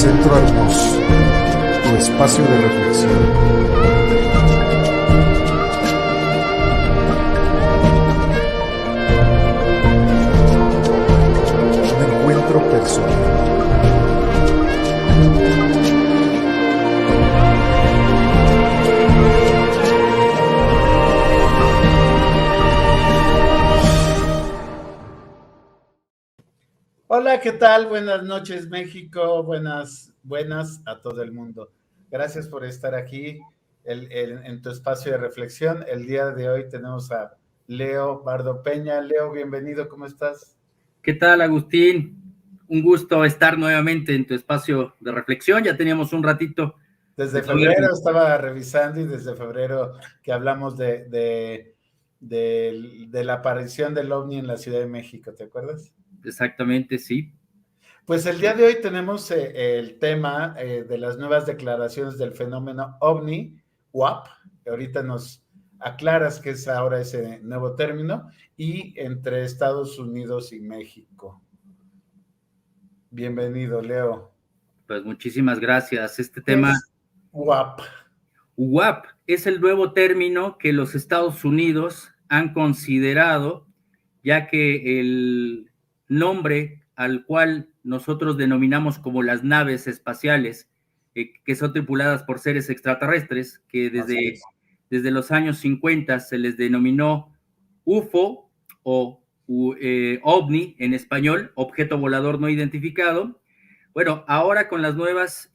Centro Hermoso, tu espacio de reflexión. Un encuentro personal. Hola, ¿qué tal? Buenas noches, México. Buenas a todo el mundo. Gracias por estar aquí en tu espacio de reflexión. El día de hoy tenemos a Leo Bardo Peña. Leo, bienvenido, ¿cómo estás? ¿Qué tal, Agustín? Un gusto estar nuevamente en tu espacio de reflexión. Ya teníamos un ratito. Desde febrero estaba revisando y desde febrero que hablamos de la aparición del OVNI en la Ciudad de México, ¿te acuerdas? Exactamente, sí. Pues el día de hoy tenemos el tema de las nuevas declaraciones del fenómeno OVNI, UAP, que ahorita nos aclaras qué es ahora ese nuevo término, y entre Estados Unidos y México. Bienvenido, Leo. Pues muchísimas gracias. Este tema... UAP. UAP es el nuevo término que los Estados Unidos han considerado, ya que el nombre al cual nosotros denominamos como las naves espaciales, que son tripuladas por seres extraterrestres, que desde los años 50 se les denominó UFO o OVNI en español, objeto volador no identificado. Bueno, ahora con las nuevas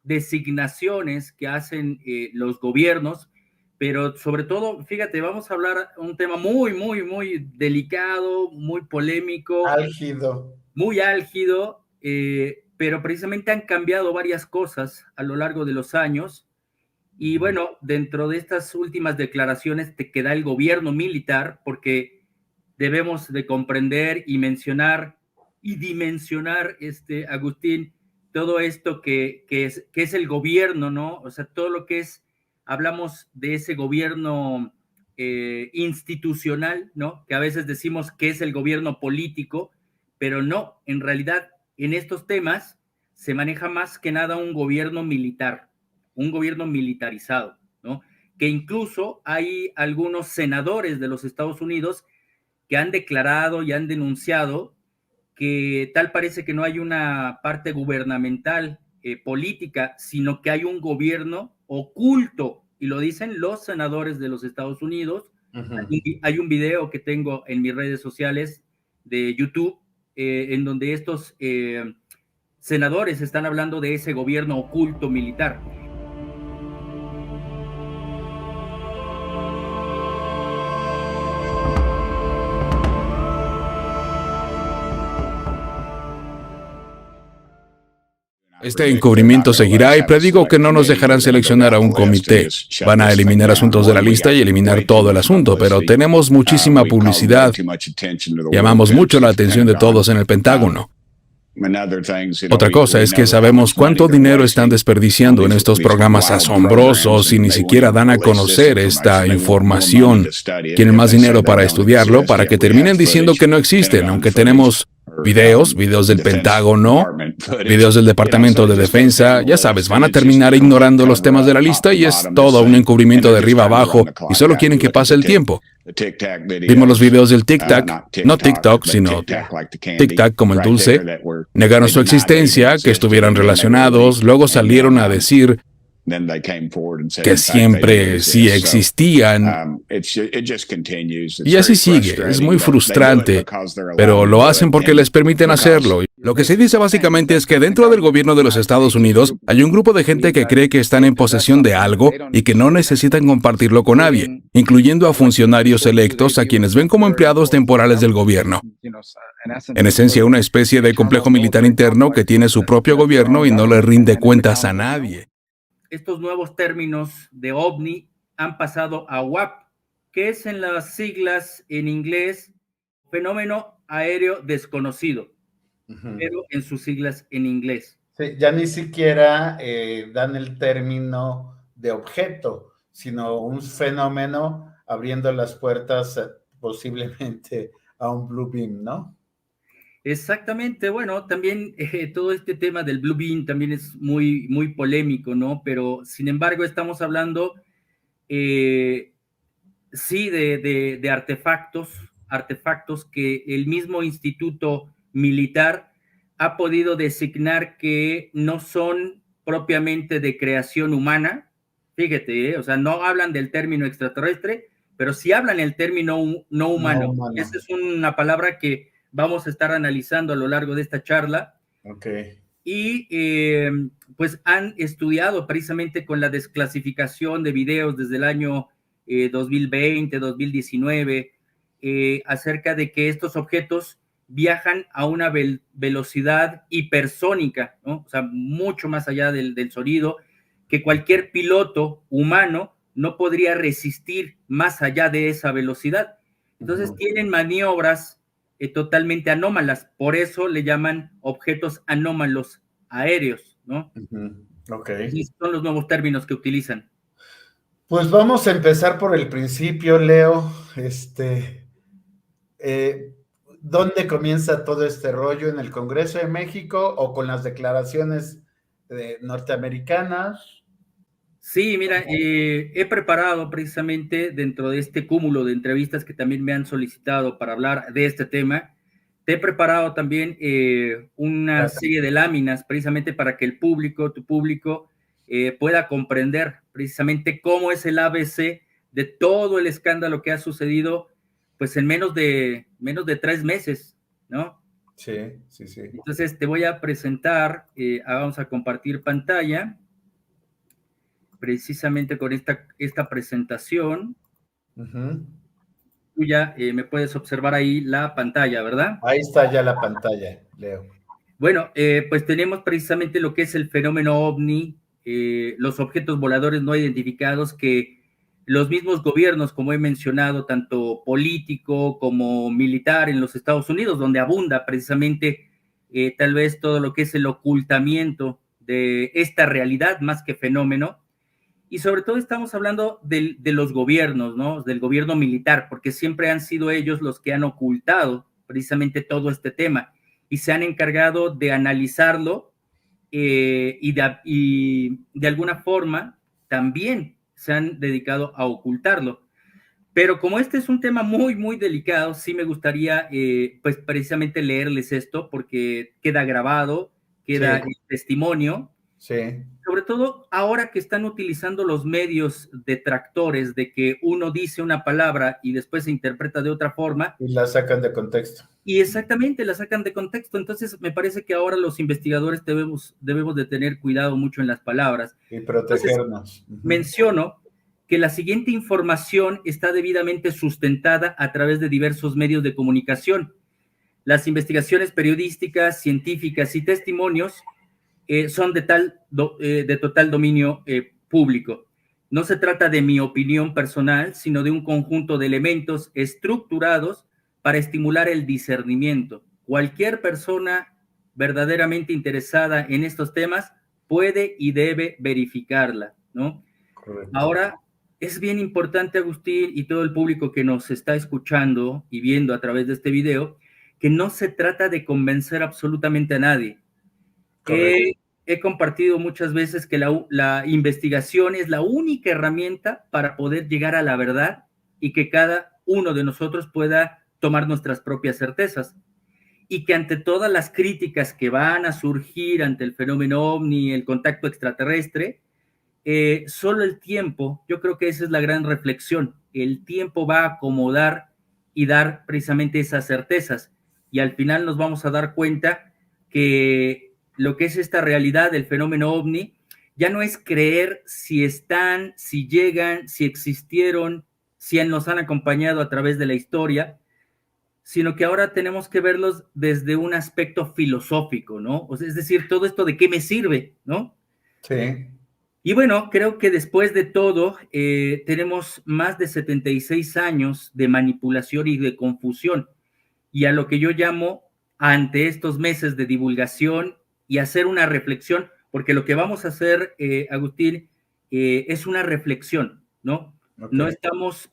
designaciones que hacen los gobiernos, pero sobre todo, fíjate, vamos a hablar un tema muy, muy, muy delicado, muy polémico. Álgido. Muy álgido, pero precisamente han cambiado varias cosas a lo largo de los años. Y bueno, dentro de estas últimas declaraciones te queda el gobierno militar, porque debemos de comprender y mencionar y dimensionar, Agustín, todo esto que es el gobierno, ¿no? O sea, todo lo que es, hablamos de ese gobierno institucional, ¿no? Que a veces decimos que es el gobierno político, pero no, en realidad, en estos temas se maneja más que nada un gobierno militar, un gobierno militarizado, ¿no? Que incluso hay algunos senadores de los Estados Unidos que han declarado y han denunciado que tal parece que no hay una parte gubernamental política, sino que hay un gobierno oculto, y lo dicen los senadores de los Estados Unidos. Hay un video que tengo en mis redes sociales de YouTube, en donde estos senadores están hablando de ese gobierno oculto militar. Este encubrimiento seguirá y predigo que no nos dejarán seleccionar a un comité. Van a eliminar asuntos de la lista y eliminar todo el asunto, pero tenemos muchísima publicidad. Llamamos mucho la atención de todos en el Pentágono. Otra cosa es que sabemos cuánto dinero están desperdiciando en estos programas asombrosos y ni siquiera dan a conocer esta información. Quieren más dinero para estudiarlo, para que terminen diciendo que no existen, aunque tenemos videos del Pentágono, videos del Departamento de Defensa. Ya sabes, van a terminar ignorando los temas de la lista y es todo un encubrimiento de arriba abajo y solo quieren que pase el tiempo. Vimos los videos del Tic Tac, no TikTok, sino Tic Tac como el dulce. Negaron su existencia, que estuvieran relacionados, luego salieron a decir que siempre sí existían. Y así sigue, es muy frustrante, pero lo hacen porque les permiten hacerlo. Lo que se dice básicamente es que dentro del gobierno de los Estados Unidos hay un grupo de gente que cree que están en posesión de algo y que no necesitan compartirlo con nadie, incluyendo a funcionarios electos a quienes ven como empleados temporales del gobierno. En esencia, una especie de complejo militar interno que tiene su propio gobierno y no le rinde cuentas a nadie. Estos nuevos términos de OVNI han pasado a UAP, que es en las siglas en inglés fenómeno aéreo desconocido, pero en sus siglas en inglés. Sí, ya ni siquiera dan el término de objeto, sino un fenómeno abriendo las puertas posiblemente a un blue beam, ¿no? Exactamente, bueno, también todo este tema del Blue Beam también es muy, muy polémico, ¿no? Pero sin embargo estamos hablando, sí, de artefactos que el mismo instituto militar ha podido designar que no son propiamente de creación humana. Fíjate, o sea, no hablan del término extraterrestre, pero sí hablan el término no No, humano. humano. Esa es una palabra que vamos a estar analizando a lo largo de esta charla. Ok. Y pues han estudiado precisamente con la desclasificación de videos desde el año 2020, 2019, acerca de que estos objetos viajan a una velocidad hipersónica, ¿no? O sea, mucho más allá del sonido, que cualquier piloto humano no podría resistir más allá de esa velocidad. Entonces tienen maniobras totalmente anómalas, por eso le llaman objetos anómalos aéreos, ¿no? Ok. Esos son los nuevos términos que utilizan. Pues vamos a empezar por el principio, Leo. ¿Dónde comienza todo este rollo? ¿En el Congreso de México o con las declaraciones norteamericanas? Sí, mira, he preparado precisamente dentro de este cúmulo de entrevistas que también me han solicitado para hablar de este tema, te he preparado también una serie de láminas precisamente para que el público, tu público, pueda comprender precisamente cómo es el ABC de todo el escándalo que ha sucedido pues en menos de 3 meses, ¿no? Sí, sí, sí. Entonces te voy a presentar, vamos a compartir pantalla precisamente con esta presentación. Tú ya me puedes observar ahí la pantalla, ¿verdad? Ahí está ya la pantalla, Leo. Bueno, pues tenemos precisamente lo que es el fenómeno OVNI, los objetos voladores no identificados que los mismos gobiernos, como he mencionado, tanto político como militar en los Estados Unidos, donde abunda precisamente tal vez todo lo que es el ocultamiento de esta realidad más que fenómeno. Y sobre todo estamos hablando de los gobiernos, ¿no? Del gobierno militar, porque siempre han sido ellos los que han ocultado precisamente todo este tema y se han encargado de analizarlo y de alguna forma también se han dedicado a ocultarlo. Pero como este es un tema muy, muy delicado, sí me gustaría pues precisamente leerles esto porque queda grabado, queda Sí. el testimonio. Sí. Sobre todo ahora que están utilizando los medios detractores de que uno dice una palabra y después se interpreta de otra forma. Y la sacan de contexto. Y exactamente, la sacan de contexto. Entonces me parece que ahora los investigadores debemos de tener cuidado mucho en las palabras. Y protegernos. Entonces, menciono que la siguiente información está debidamente sustentada a través de diversos medios de comunicación. Las investigaciones periodísticas, científicas y testimonios son de total dominio público. No se trata de mi opinión personal, sino de un conjunto de elementos estructurados para estimular el discernimiento. Cualquier persona verdaderamente interesada en estos temas puede y debe verificarla, ¿no? Correcto. Ahora, es bien importante, Agustín, y todo el público que nos está escuchando y viendo a través de este video, que no se trata de convencer absolutamente a nadie. He compartido muchas veces que la investigación es la única herramienta para poder llegar a la verdad y que cada uno de nosotros pueda tomar nuestras propias certezas. Y que ante todas las críticas que van a surgir ante el fenómeno OVNI, el contacto extraterrestre, solo el tiempo, yo creo que esa es la gran reflexión, el tiempo va a acomodar y dar precisamente esas certezas. Y al final nos vamos a dar cuenta que lo que es esta realidad del fenómeno OVNI ya no es creer si están, si llegan, si existieron, si nos han acompañado a través de la historia, sino que ahora tenemos que verlos desde un aspecto filosófico, ¿no? O sea, es decir, todo esto de qué me sirve, ¿no? Sí. Y bueno, creo que después de todo, tenemos más de 76 años de manipulación y de confusión, y a lo que yo llamo, ante estos meses de divulgación y hacer una reflexión, porque lo que vamos a hacer, Agustín, es una reflexión, ¿no? Okay. No estamos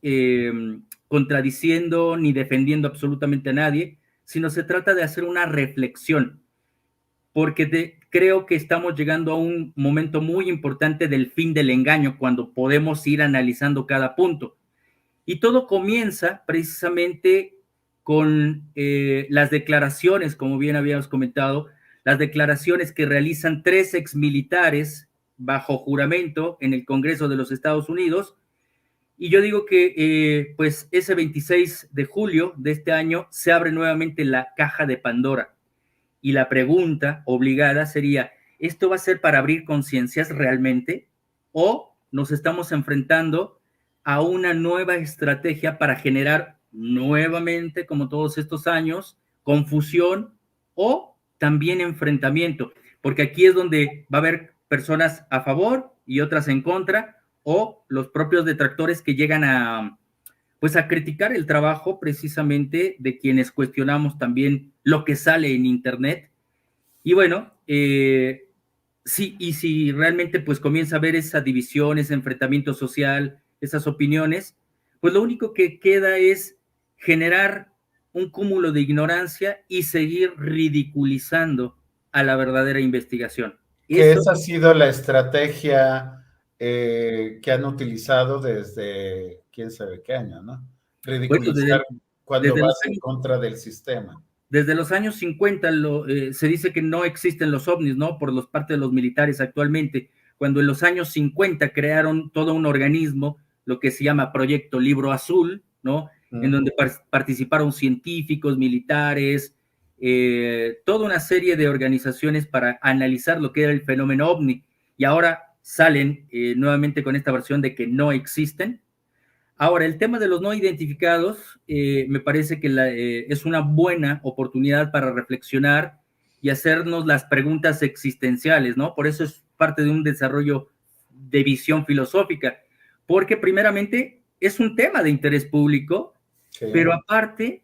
contradiciendo ni defendiendo absolutamente a nadie, sino se trata de hacer una reflexión, porque creo que estamos llegando a un momento muy importante del fin del engaño, cuando podemos ir analizando cada punto. Y todo comienza precisamente con las declaraciones, como bien habíamos comentado, las declaraciones que realizan 3 exmilitares bajo juramento en el Congreso de los Estados Unidos. Y yo digo que pues ese 26 de julio de este año se abre nuevamente la caja de Pandora. Y la pregunta obligada sería, ¿esto va a ser para abrir conciencias realmente? ¿O nos estamos enfrentando a una nueva estrategia para generar nuevamente, como todos estos años, confusión o también enfrentamiento? Porque aquí es donde va a haber personas a favor y otras en contra, o los propios detractores que llegan a criticar el trabajo precisamente de quienes cuestionamos también lo que sale en Internet. Y bueno, sí, y si realmente pues comienza a haber esa división, ese enfrentamiento social, esas opiniones, pues lo único que queda es generar un cúmulo de ignorancia y seguir ridiculizando a la verdadera investigación. Que esa ha sido la estrategia que han utilizado desde quién sabe qué año, ¿no? Ridiculizar cuando vas en contra del sistema. Desde los años 50 se dice que no existen los ovnis, ¿no? Por parte de los militares actualmente, cuando en los años 50 crearon todo un organismo, lo que se llama Proyecto Libro Azul, ¿no? En donde participaron científicos, militares, toda una serie de organizaciones para analizar lo que era el fenómeno ovni, y ahora salen nuevamente con esta versión de que no existen. Ahora, el tema de los no identificados me parece que es una buena oportunidad para reflexionar y hacernos las preguntas existenciales, ¿no? Por eso es parte de un desarrollo de visión filosófica, porque primeramente es un tema de interés público, sí, pero aparte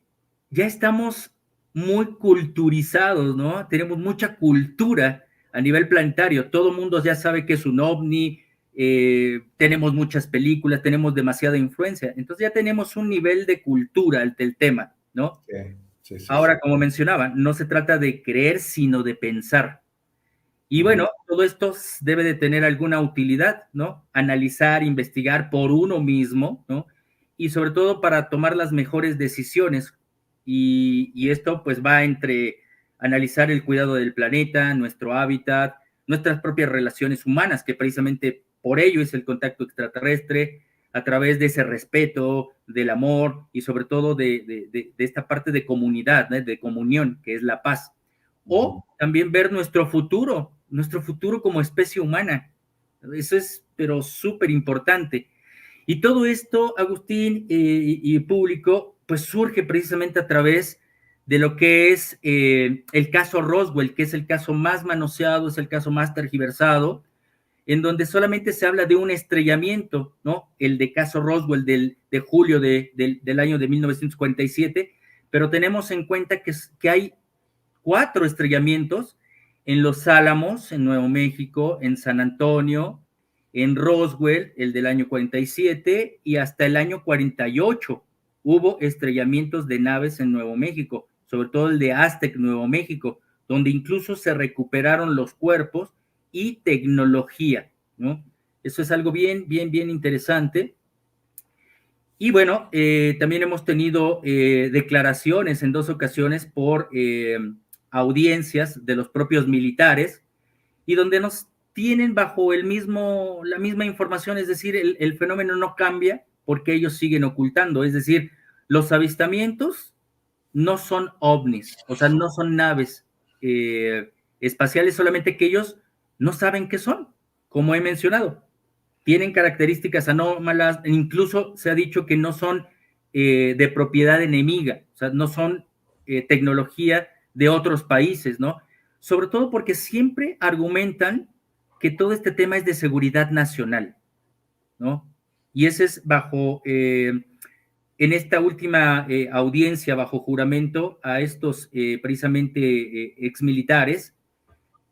ya estamos muy culturizados, ¿no? Tenemos mucha cultura a nivel planetario, todo el mundo ya sabe que es un ovni, tenemos muchas películas, tenemos demasiada influencia, entonces ya tenemos un nivel de cultura del tema, ¿no? Sí, ahora, como mencionaba, no se trata de creer, sino de pensar. Y bueno, todo esto debe de tener alguna utilidad, ¿no? Analizar, investigar por uno mismo, ¿no? Y sobre todo para tomar las mejores decisiones. Y esto pues va entre analizar el cuidado del planeta, nuestro hábitat, nuestras propias relaciones humanas, que precisamente por ello es el contacto extraterrestre, a través de ese respeto, del amor y sobre todo de esta parte de comunidad, ¿no? De comunión, que es la paz. O también ver nuestro futuro como especie humana. Eso es, pero súper importante. Y todo esto, Agustín y público, pues surge precisamente a través de lo que es el caso Roswell, que es el caso más manoseado, es el caso más tergiversado, en donde solamente se habla de un estrellamiento, ¿no? El de caso Roswell de julio del año de 1947, pero tenemos en cuenta que hay 4 estrellamientos en Los Álamos, en Nuevo México, en San Antonio, en Roswell, el del año 47, y hasta el año 48 hubo estrellamientos de naves en Nuevo México, sobre todo el de Aztec, Nuevo México, donde incluso se recuperaron los cuerpos y tecnología, ¿no? Eso es algo bien interesante. Y bueno, también hemos tenido declaraciones en 2 ocasiones por audiencias de los propios militares, y donde nos tienen bajo la misma información, es decir, el fenómeno no cambia porque ellos siguen ocultando, es decir, los avistamientos no son ovnis, o sea, no son naves espaciales, solamente que ellos no saben qué son, como he mencionado. Tienen características anómalas, incluso se ha dicho que no son de propiedad enemiga, o sea, no son tecnología de otros países, ¿no? Sobre todo porque siempre argumentan que todo este tema es de seguridad nacional, ¿no? Y ese es en esta última audiencia bajo juramento a estos precisamente exmilitares,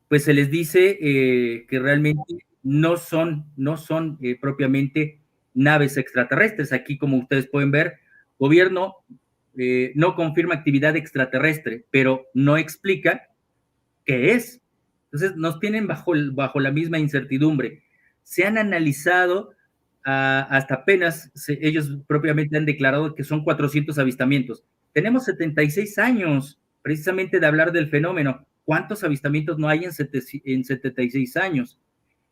pues se les dice que realmente no son propiamente naves extraterrestres. Aquí, como ustedes pueden ver, gobierno no confirma actividad extraterrestre, pero no explica qué es. Entonces nos tienen bajo la misma incertidumbre. Se han analizado, hasta apenas ellos propiamente han declarado que son 400 avistamientos. Tenemos 76 años precisamente de hablar del fenómeno. ¿Cuántos avistamientos no hay en 76 años?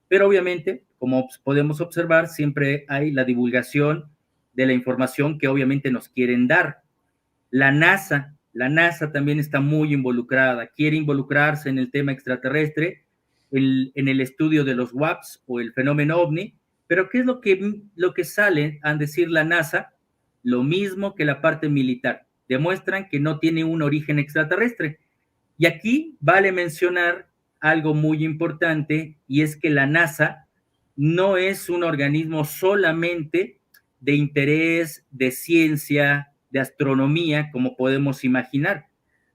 Pero obviamente, como podemos observar, siempre hay la divulgación de la información que obviamente nos quieren dar. La NASA también está muy involucrada, quiere involucrarse en el tema extraterrestre, en el estudio de los WAPs o el fenómeno OVNI, pero ¿qué es lo que sale a decir la NASA? Lo mismo que la parte militar, demuestran que no tiene un origen extraterrestre. Y aquí vale mencionar algo muy importante, y es que la NASA no es un organismo solamente de interés, de ciencia, de astronomía, como podemos imaginar,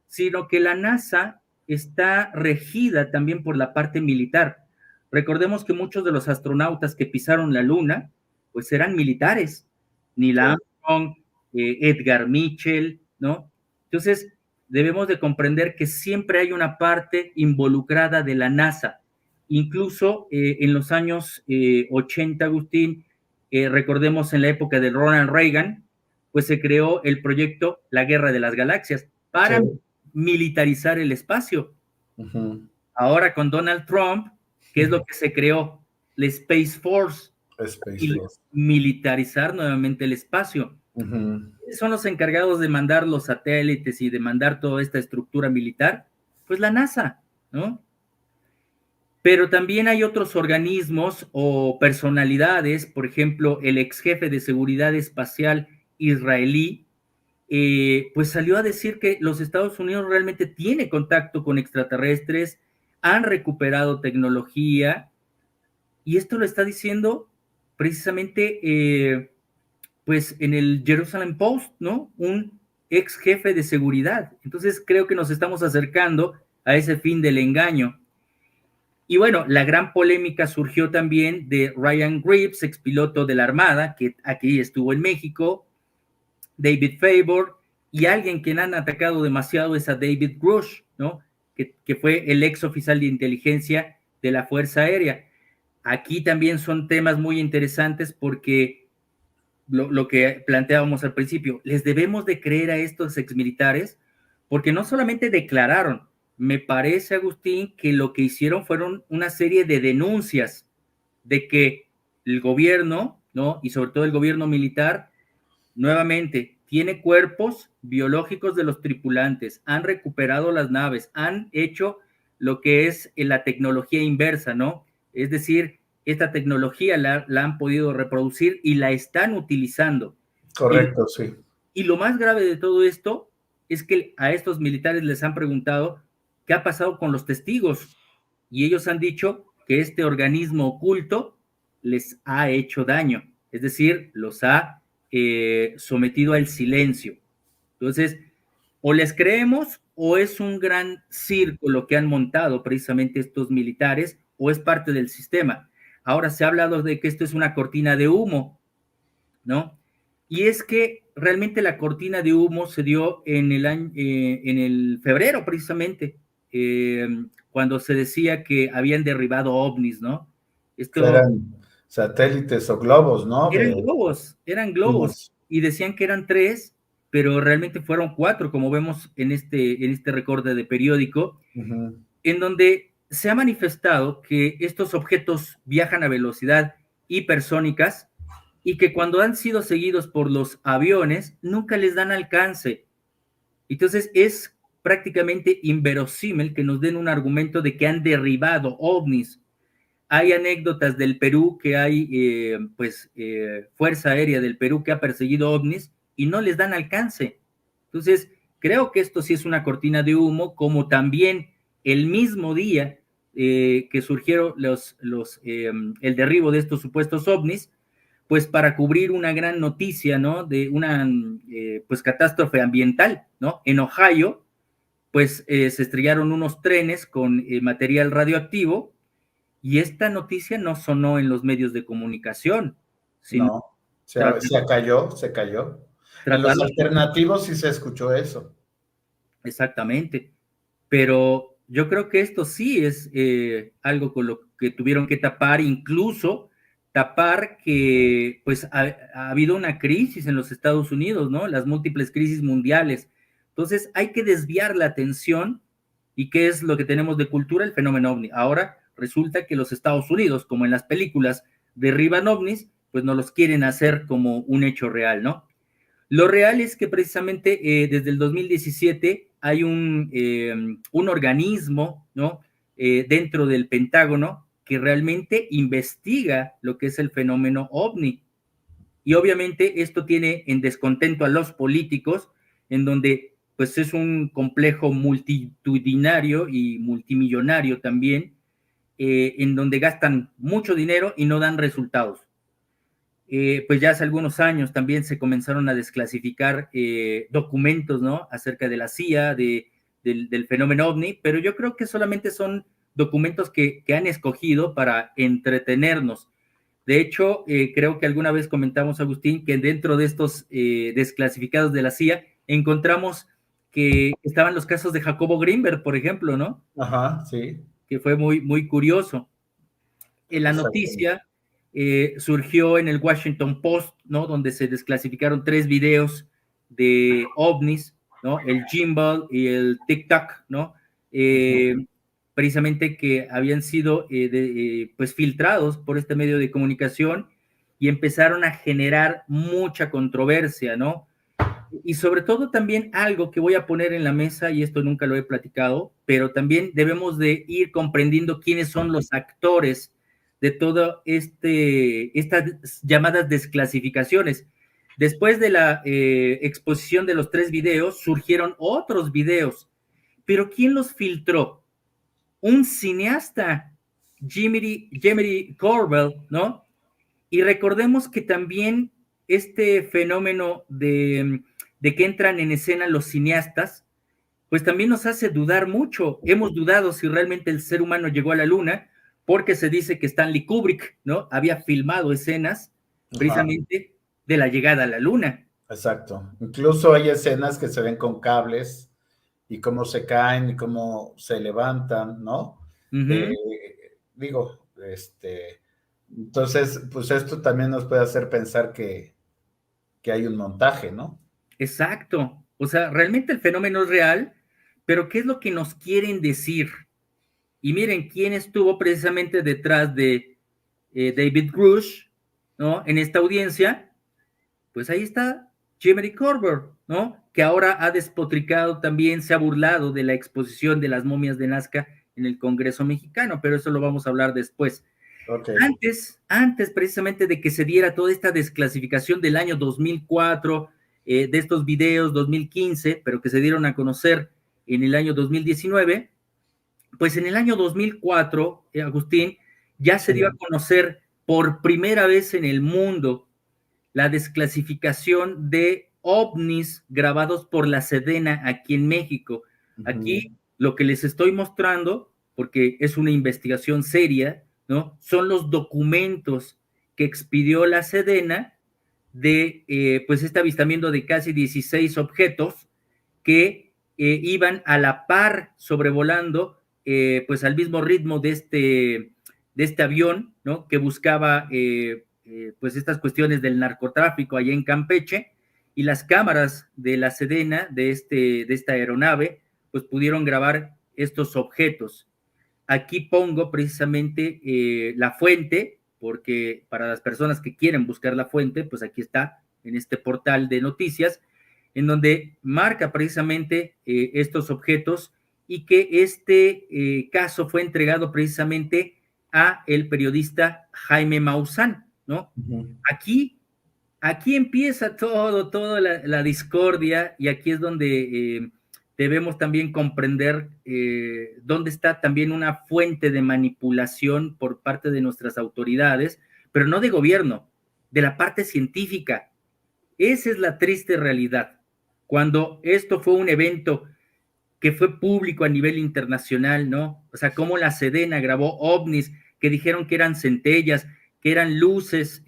sino que la NASA está regida también por la parte militar. Recordemos que muchos de los astronautas que pisaron la Luna, pues eran militares. Neil Armstrong, Edgar Mitchell, ¿no? Entonces, debemos de comprender que siempre hay una parte involucrada de la NASA. Incluso en los años 80, Agustín, recordemos en la época de Ronald Reagan, pues se creó el proyecto La Guerra de las Galaxias para militarizar el espacio. Ahora con Donald Trump, ¿qué es lo que se creó? La Space Force. Militarizar nuevamente el espacio. Son los encargados de mandar los satélites y de mandar toda esta estructura militar, pues la NASA, ¿no? Pero también hay otros organismos o personalidades, por ejemplo, el ex jefe de seguridad espacial israelí, pues salió a decir que los Estados Unidos realmente tiene contacto con extraterrestres, han recuperado tecnología, y esto lo está diciendo precisamente pues en el Jerusalem Post, ¿no? Un ex jefe de seguridad. Entonces creo que nos estamos acercando a ese fin del engaño. Y bueno, la gran polémica surgió también de Ryan Reeves, expiloto de la Armada, que aquí estuvo en México, David Fravor, y alguien que han atacado demasiado es a David Grush, ¿no? Que fue el ex oficial de inteligencia de la Fuerza Aérea. Aquí también son temas muy interesantes porque lo que planteábamos al principio, les debemos de creer a estos exmilitares porque no solamente declararon, me parece, Agustín, que lo que hicieron fueron una serie de denuncias de que el gobierno, ¿no? Y sobre todo el gobierno militar, nuevamente, tiene cuerpos biológicos de los tripulantes, han recuperado las naves, han hecho lo que es la tecnología inversa, ¿no? Es decir, esta tecnología la han podido reproducir y la están utilizando. Correcto, sí. Y lo más grave de todo esto es que a estos militares les han preguntado qué ha pasado con los testigos, y ellos han dicho que este organismo oculto les ha hecho daño, es decir, los ha sometido al silencio. Entonces, o les creemos o es un gran circo lo que han montado precisamente estos militares, o es parte del sistema. Ahora se ha hablado de que esto es una cortina de humo, ¿no? Y es que realmente la cortina de humo se dio en el febrero precisamente, cuando se decía que habían derribado ovnis, ¿no? Esto eran satélites o globos, ¿no? Eran globos, y decían que eran 3, pero realmente fueron 4, como vemos en este recorte de periódico, en donde se ha manifestado que estos objetos viajan a velocidad hipersónicas y que cuando han sido seguidos por los aviones nunca les dan alcance. Entonces es prácticamente inverosímil que nos den un argumento de que han derribado ovnis. Hay anécdotas del Perú que hay, Fuerza Aérea del Perú que ha perseguido ovnis y no les dan alcance. Entonces, creo que esto sí es una cortina de humo, como también el mismo día que surgieron el derribo de estos supuestos ovnis, pues para cubrir una gran noticia, ¿no? De una catástrofe ambiental, ¿no? En Ohio, pues se estrellaron unos trenes con material radioactivo, y esta noticia no sonó en los medios de comunicación. No, se cayó. En los tratarlo. alternativos sí se escuchó eso. Exactamente, pero yo creo que esto sí es algo con lo que tuvieron que tapar, incluso tapar que pues ha habido una crisis en los Estados Unidos, ¿no? Las múltiples crisis mundiales. Entonces hay que desviar la atención. ¿Y qué es lo que tenemos de cultura? El fenómeno ovni. Ahora resulta que los Estados Unidos, como en las películas, derriban ovnis, pues no los quieren hacer como un hecho real, ¿no? Lo real es que precisamente desde el 2017 hay un organismo, ¿no? Dentro del Pentágono que realmente investiga lo que es el fenómeno ovni. Y obviamente esto tiene en descontento a los políticos, en donde pues es un complejo multitudinario y multimillonario también, en donde gastan mucho dinero y no dan resultados. Pues ya hace algunos años también se comenzaron a desclasificar documentos, ¿no? Acerca de la CIA, del fenómeno ovni, pero yo creo que solamente son documentos que han escogido para entretenernos. De hecho, creo que alguna vez comentamos, Agustín, que dentro de estos desclasificados de la CIA encontramos que estaban los casos de Jacobo Greenberg, por ejemplo, ¿no? Ajá, sí. Que fue muy, muy curioso. La noticia surgió en el Washington Post, ¿no? Donde se desclasificaron 3 videos de ovnis, ¿no? El Gimbal y el Tic Tac, ¿no? Precisamente que habían sido pues filtrados por este medio de comunicación y empezaron a generar mucha controversia, ¿no? Y sobre todo también algo que voy a poner en la mesa, y esto nunca lo he platicado, pero también debemos de ir comprendiendo quiénes son los actores de todo estas llamadas desclasificaciones. Después de la exposición de los 3 videos, surgieron otros videos, pero ¿quién los filtró? Un cineasta, Jimmy Corbell, ¿no? Y recordemos que también este fenómeno de que entran en escena los cineastas, pues también nos hace dudar mucho. Hemos dudado si realmente el ser humano llegó a la luna, porque se dice que Stanley Kubrick, ¿no? Había filmado escenas precisamente de la llegada a la luna. Exacto. Incluso hay escenas que se ven con cables y cómo se caen y cómo se levantan, ¿no? Digo, entonces, pues esto también nos puede hacer pensar que hay un montaje, ¿no? Exacto. O sea, realmente el fenómeno es real, pero ¿qué es lo que nos quieren decir? Y miren quién estuvo precisamente detrás de David Grush, ¿no? En esta audiencia, pues ahí está Jimmy Corbett, ¿no? Que ahora ha despotricado también, se ha burlado de la exposición de las momias de Nazca en el Congreso mexicano, pero eso lo vamos a hablar después. Okay. Antes precisamente de que se diera toda esta desclasificación del año 2004, de estos videos 2015, pero que se dieron a conocer en el año 2019, pues en el año 2004, Agustín, ya se dio a conocer por primera vez en el mundo la desclasificación de ovnis grabados por la Sedena aquí en México. Aquí lo que les estoy mostrando, porque es una investigación seria, ¿no? Son los documentos que expidió la Sedena de pues este avistamiento de casi 16 objetos que iban a la par sobrevolando pues al mismo ritmo de este avión, ¿no? Que buscaba pues estas cuestiones del narcotráfico allá en Campeche, y las cámaras de la Sedena de esta aeronave pues pudieron grabar estos objetos. Aquí pongo precisamente la fuente, porque para las personas que quieren buscar la fuente, pues aquí está en este portal de noticias, en donde marca precisamente estos objetos, y que este caso fue entregado precisamente a el periodista Jaime Maussan, ¿no? Aquí empieza toda la discordia, y aquí es donde debemos también comprender dónde está también una fuente de manipulación por parte de nuestras autoridades, pero no de gobierno, de la parte científica. Esa es la triste realidad. Cuando esto fue un evento que fue público a nivel internacional, ¿no? O sea, cómo la Sedena grabó ovnis que dijeron que eran centellas, que eran luces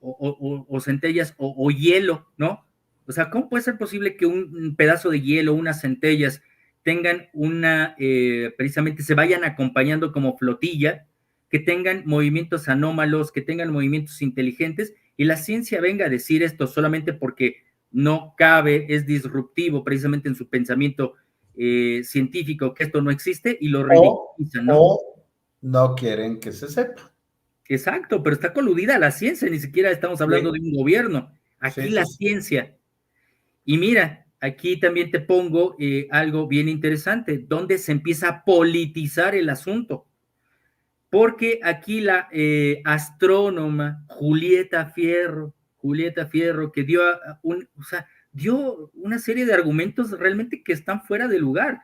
o centellas o hielo, ¿no? O sea, ¿cómo puede ser posible que un pedazo de hielo, unas centellas, tengan precisamente se vayan acompañando como flotilla, que tengan movimientos anómalos, que tengan movimientos inteligentes, y la ciencia venga a decir esto solamente porque no cabe, es disruptivo precisamente en su pensamiento científico, que esto no existe, y lo ridiculizan, ¿no? O no quieren que se sepa. Exacto, pero está coludida la ciencia, ni siquiera estamos hablando de un gobierno. Aquí la ciencia. Y mira, aquí también te pongo algo bien interesante, donde se empieza a politizar el asunto. Porque aquí la astrónoma Julieta Fierro, que dio dio una serie de argumentos realmente que están fuera de lugar.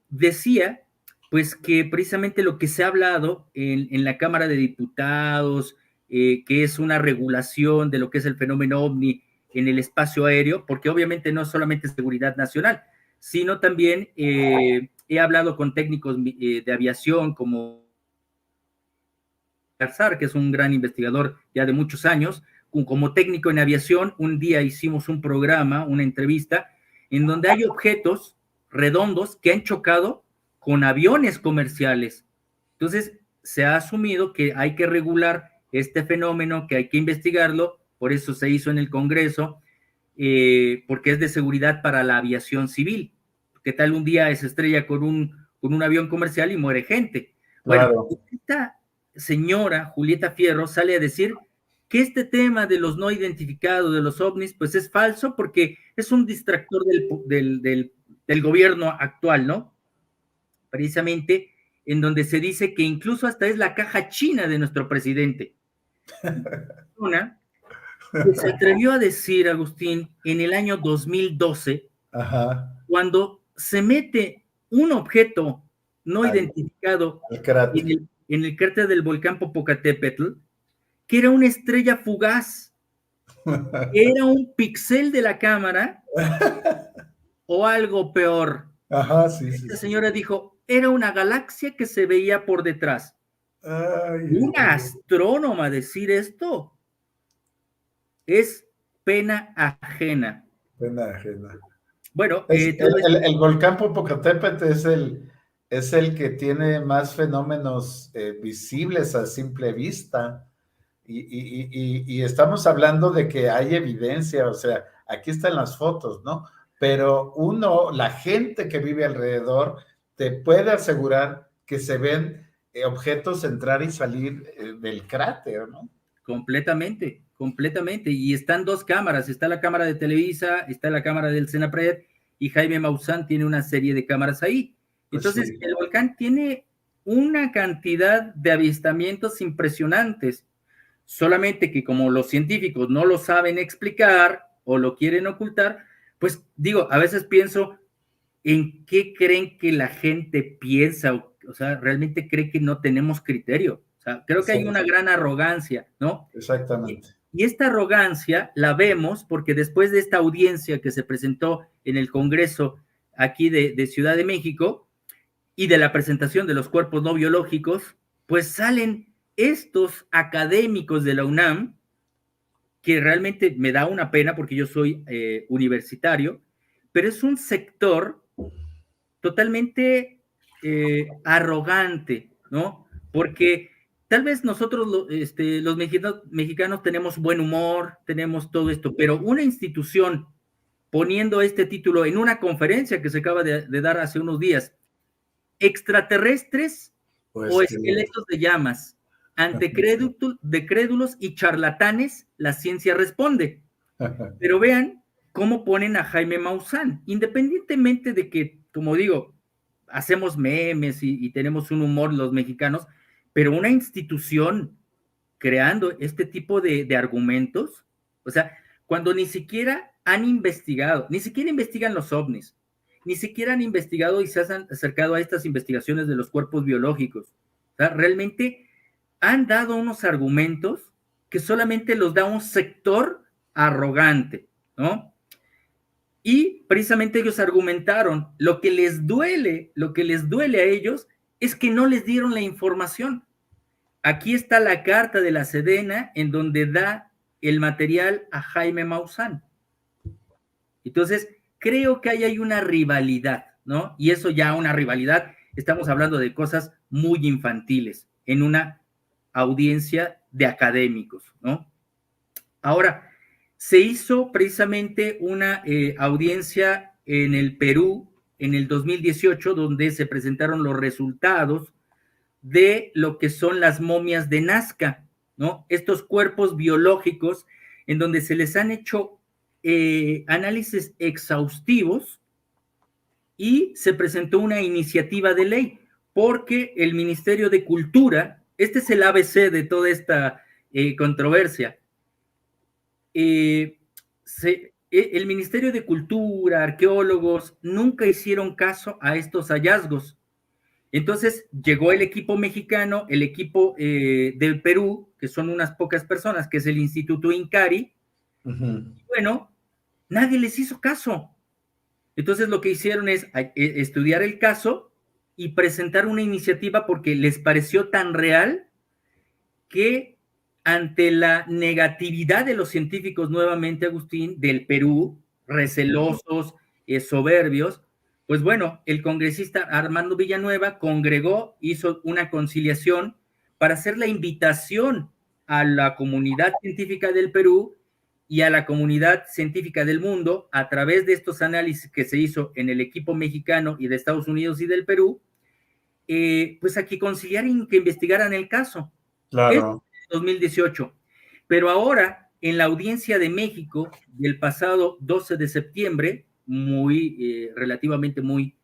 Decía pues que precisamente lo que se ha hablado en la Cámara de Diputados, que es una regulación de lo que es el fenómeno ovni en el espacio aéreo, porque obviamente no solamente es seguridad nacional, sino también he hablado con técnicos de aviación como Garzar, que es un gran investigador ya de muchos años, como técnico en aviación. Un día hicimos un programa, una entrevista, en donde hay objetos redondos que han chocado con aviones comerciales. Entonces, se ha asumido que hay que regular este fenómeno, que hay que investigarlo, por eso se hizo en el Congreso, porque es de seguridad para la aviación civil. ¿Qué tal un día se estrella con un avión comercial y muere gente? Bueno, claro. Esta señora Julieta Fierro sale a decir que este tema de los no identificados, de los ovnis, pues es falso porque es un distractor del gobierno actual, ¿no? Precisamente en donde se dice que incluso hasta es la caja china de nuestro presidente. Una que se atrevió a decir, Agustín, en el año 2012, cuando se mete un objeto no identificado en el cráter del volcán Popocatépetl, que era una estrella fugaz, que era un píxel de la cámara, o algo peor. Esta señora dijo, era una galaxia que se veía por detrás. Una astrónoma decir esto es pena ajena. Pena ajena. Bueno, el volcán Popocatépetl es el que tiene más fenómenos visibles a simple vista. Y estamos hablando de que hay evidencia, o sea, aquí están las fotos, ¿no? Pero la gente que vive alrededor, te puede asegurar que se ven objetos entrar y salir del cráter, ¿no? Completamente. Y están dos cámaras, está la cámara de Televisa, está la cámara del Senapred, y Jaime Maussan tiene una serie de cámaras ahí. Entonces, el volcán tiene una cantidad de avistamientos impresionantes, solamente que como los científicos no lo saben explicar o lo quieren ocultar, pues digo, a veces pienso en qué creen que la gente piensa, o sea, realmente cree que no tenemos criterio. O sea, creo que hay una gran arrogancia, ¿no? Exactamente. Y esta arrogancia la vemos porque después de esta audiencia que se presentó en el Congreso aquí de Ciudad de México y de la presentación de los cuerpos no biológicos, pues salen estos académicos de la UNAM, que realmente me da una pena porque yo soy universitario, pero es un sector totalmente arrogante, ¿no? Porque tal vez nosotros los mexicanos tenemos buen humor, tenemos todo esto, pero una institución poniendo este título en una conferencia que se acaba de dar hace unos días, extraterrestres o esqueletos de llamas, ante crédulos y charlatanes, la ciencia responde. Pero vean cómo ponen a Jaime Maussan, independientemente de que, como digo, hacemos memes y tenemos un humor los mexicanos, pero una institución creando este tipo de argumentos, o sea, cuando ni siquiera han investigado, ni siquiera investigan los ovnis, ni siquiera han investigado y se han acercado a estas investigaciones de los cuerpos biológicos. O sea, realmente han dado unos argumentos que solamente los da un sector arrogante, ¿no? Y precisamente ellos argumentaron, lo que les duele a ellos es que no les dieron la información. aquí está la carta de la Sedena en donde da el material a Jaime Maussan. Entonces, creo que ahí hay una rivalidad, ¿no? Y eso ya una rivalidad, estamos hablando de cosas muy infantiles en una audiencia de académicos, ¿no? Ahora, se hizo precisamente una audiencia en el Perú en el 2018, donde se presentaron los resultados de lo que son las momias de Nazca, ¿no? Estos cuerpos biológicos en donde se les han hecho análisis exhaustivos y se presentó una iniciativa de ley porque el Ministerio de Cultura, este es el ABC de toda esta controversia, el Ministerio de Cultura, arqueólogos, nunca hicieron caso a estos hallazgos. Entonces llegó el equipo mexicano, el equipo del Perú, que son unas pocas personas, que es el Instituto Incari, y bueno, nadie les hizo caso. Entonces lo que hicieron es estudiar el caso y presentar una iniciativa porque les pareció tan real que ante la negatividad de los científicos, nuevamente, Agustín, del Perú, recelosos, soberbios, pues bueno, el congresista Armando Villanueva congregó, hizo una conciliación para hacer la invitación a la comunidad científica del Perú y a la comunidad científica del mundo, a través de estos análisis que se hizo en el equipo mexicano y de Estados Unidos y del Perú, pues a que conciliaran y que investigaran el caso. Claro. Es 2018. Pero ahora, en la audiencia de México, del pasado 12 de septiembre, relativamente muy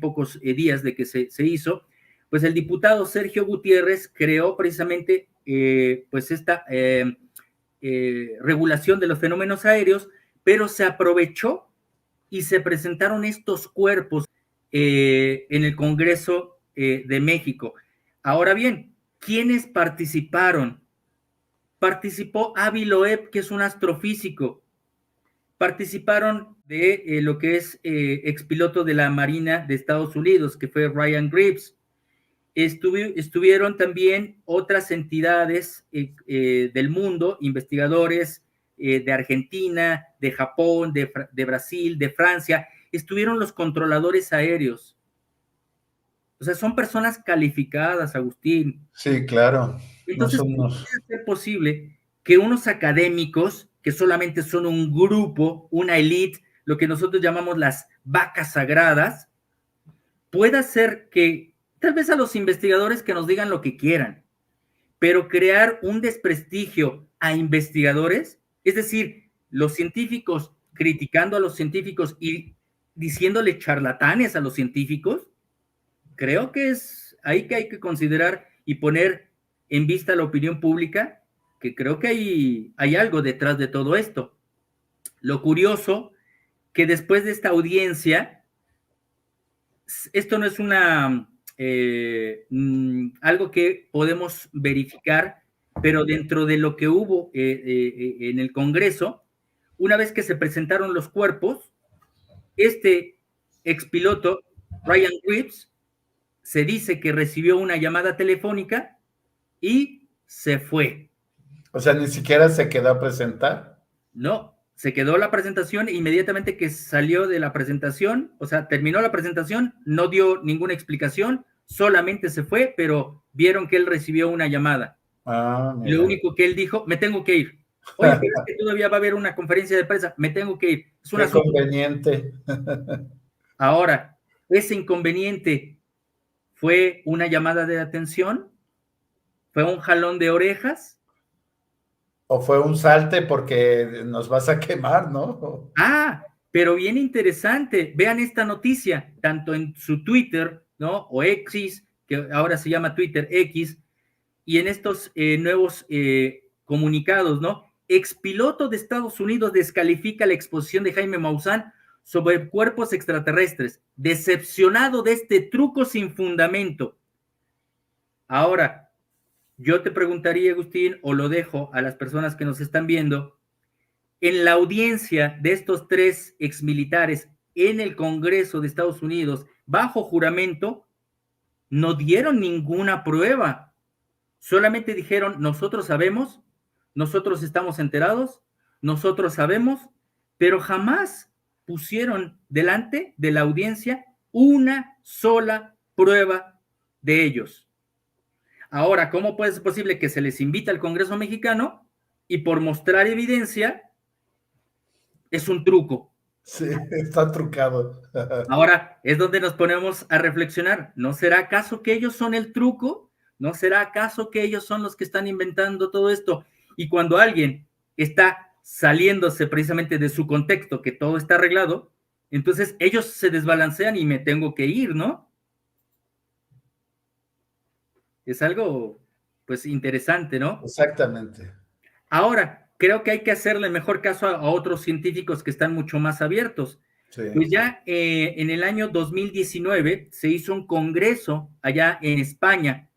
pocos días de que se hizo, pues el diputado Sergio Gutiérrez creó precisamente pues esta regulación de los fenómenos aéreos, pero se aprovechó y se presentaron estos cuerpos en el Congreso de México. Ahora bien, ¿quiénes participaron? Participó Avi Loeb, que es un astrofísico. Participaron de lo que es expiloto de la Marina de Estados Unidos, que fue Ryan Graves. Estuvieron también otras entidades del mundo, investigadores de Argentina, de Japón, de Brasil, de Francia. Estuvieron los controladores aéreos. O sea, son personas calificadas, Agustín. Sí, claro. Entonces, ¿cómo puede ser posible que unos académicos, que solamente son un grupo, una élite, lo que nosotros llamamos las vacas sagradas, pueda ser que tal vez a los investigadores que nos digan lo que quieran, pero crear un desprestigio a investigadores, es decir, los científicos criticando a los científicos y diciéndole charlatanes a los científicos? Creo que es ahí que hay que considerar y poner en vista a la opinión pública que creo que hay algo detrás de todo esto. Lo curioso, que después de esta audiencia, esto no es algo que podemos verificar, pero dentro de lo que hubo en el Congreso, una vez que se presentaron los cuerpos, este expiloto, Ryan Graves, se dice que recibió una llamada telefónica y se fue. O sea, ni siquiera se quedó a presentar. No, se quedó la presentación e inmediatamente que salió de la presentación, o sea, terminó la presentación, no dio ninguna explicación, solamente se fue, pero vieron que él recibió una llamada. Y lo único que él dijo, me tengo que ir. Oye, pero es que todavía va a haber una conferencia de prensa, me tengo que ir. Es un asunto. Inconveniente. Ahora, ese inconveniente fue una llamada de atención, fue un jalón de orejas. O fue un salte porque nos vas a quemar, ¿no? Ah, pero bien interesante. Vean esta noticia, tanto en su Twitter, ¿no? O X, que ahora se llama Twitter X, y en estos nuevos comunicados, ¿no? Expiloto de Estados Unidos descalifica la exposición de Jaime Maussan sobre cuerpos extraterrestres. Decepcionado de este truco sin fundamento. Ahora, yo te preguntaría, Agustín, o lo dejo a las personas que nos están viendo, en la audiencia de estos 3 exmilitares en el Congreso de Estados Unidos, bajo juramento, no dieron ninguna prueba. Solamente dijeron, nosotros sabemos, nosotros estamos enterados, nosotros sabemos, pero jamás pusieron delante de la audiencia una sola prueba de ellos. Ahora, ¿cómo puede ser posible que se les invita al Congreso mexicano y por mostrar evidencia es un truco? Sí, está trucado. Ahora es donde nos ponemos a reflexionar. ¿No será acaso que ellos son el truco? ¿No será acaso que ellos son los que están inventando todo esto? Y cuando alguien está saliéndose precisamente de su contexto, que todo está arreglado, entonces ellos se desbalancean y me tengo que ir, ¿no? Es algo, pues, interesante, ¿no? Exactamente. Ahora, creo que hay que hacerle mejor caso a otros científicos que están mucho más abiertos. Sí. Pues ya en el año 2019 se hizo un congreso allá en España,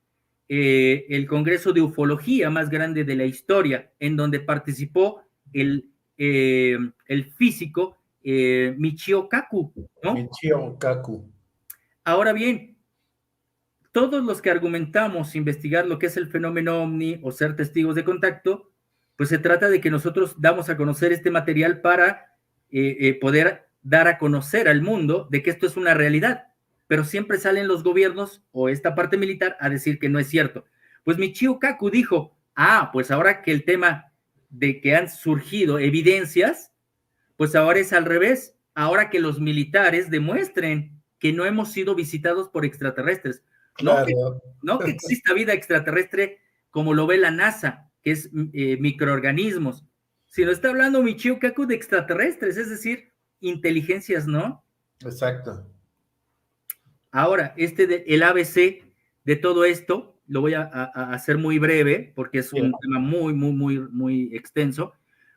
el Congreso de Ufología más grande de la historia, en donde participó el físico Michio Kaku, ¿no? Michio Kaku. Ahora bien, todos los que argumentamos investigar lo que es el fenómeno ovni o ser testigos de contacto, pues se trata de que nosotros damos a conocer este material para poder dar a conocer al mundo de que esto es una realidad, pero siempre salen los gobiernos o esta parte militar a decir que no es cierto. Pues Michio Kaku dijo, pues ahora que el tema de que han surgido evidencias, pues ahora es al revés, ahora que los militares demuestren que no hemos sido visitados por extraterrestres. Claro. No que exista vida extraterrestre como lo ve la NASA, que es microorganismos, sino está hablando Michio Kaku de extraterrestres, es decir, inteligencias, ¿no? Exacto. Ahora, el ABC de todo esto, lo voy a hacer muy breve, porque es un tema muy extenso,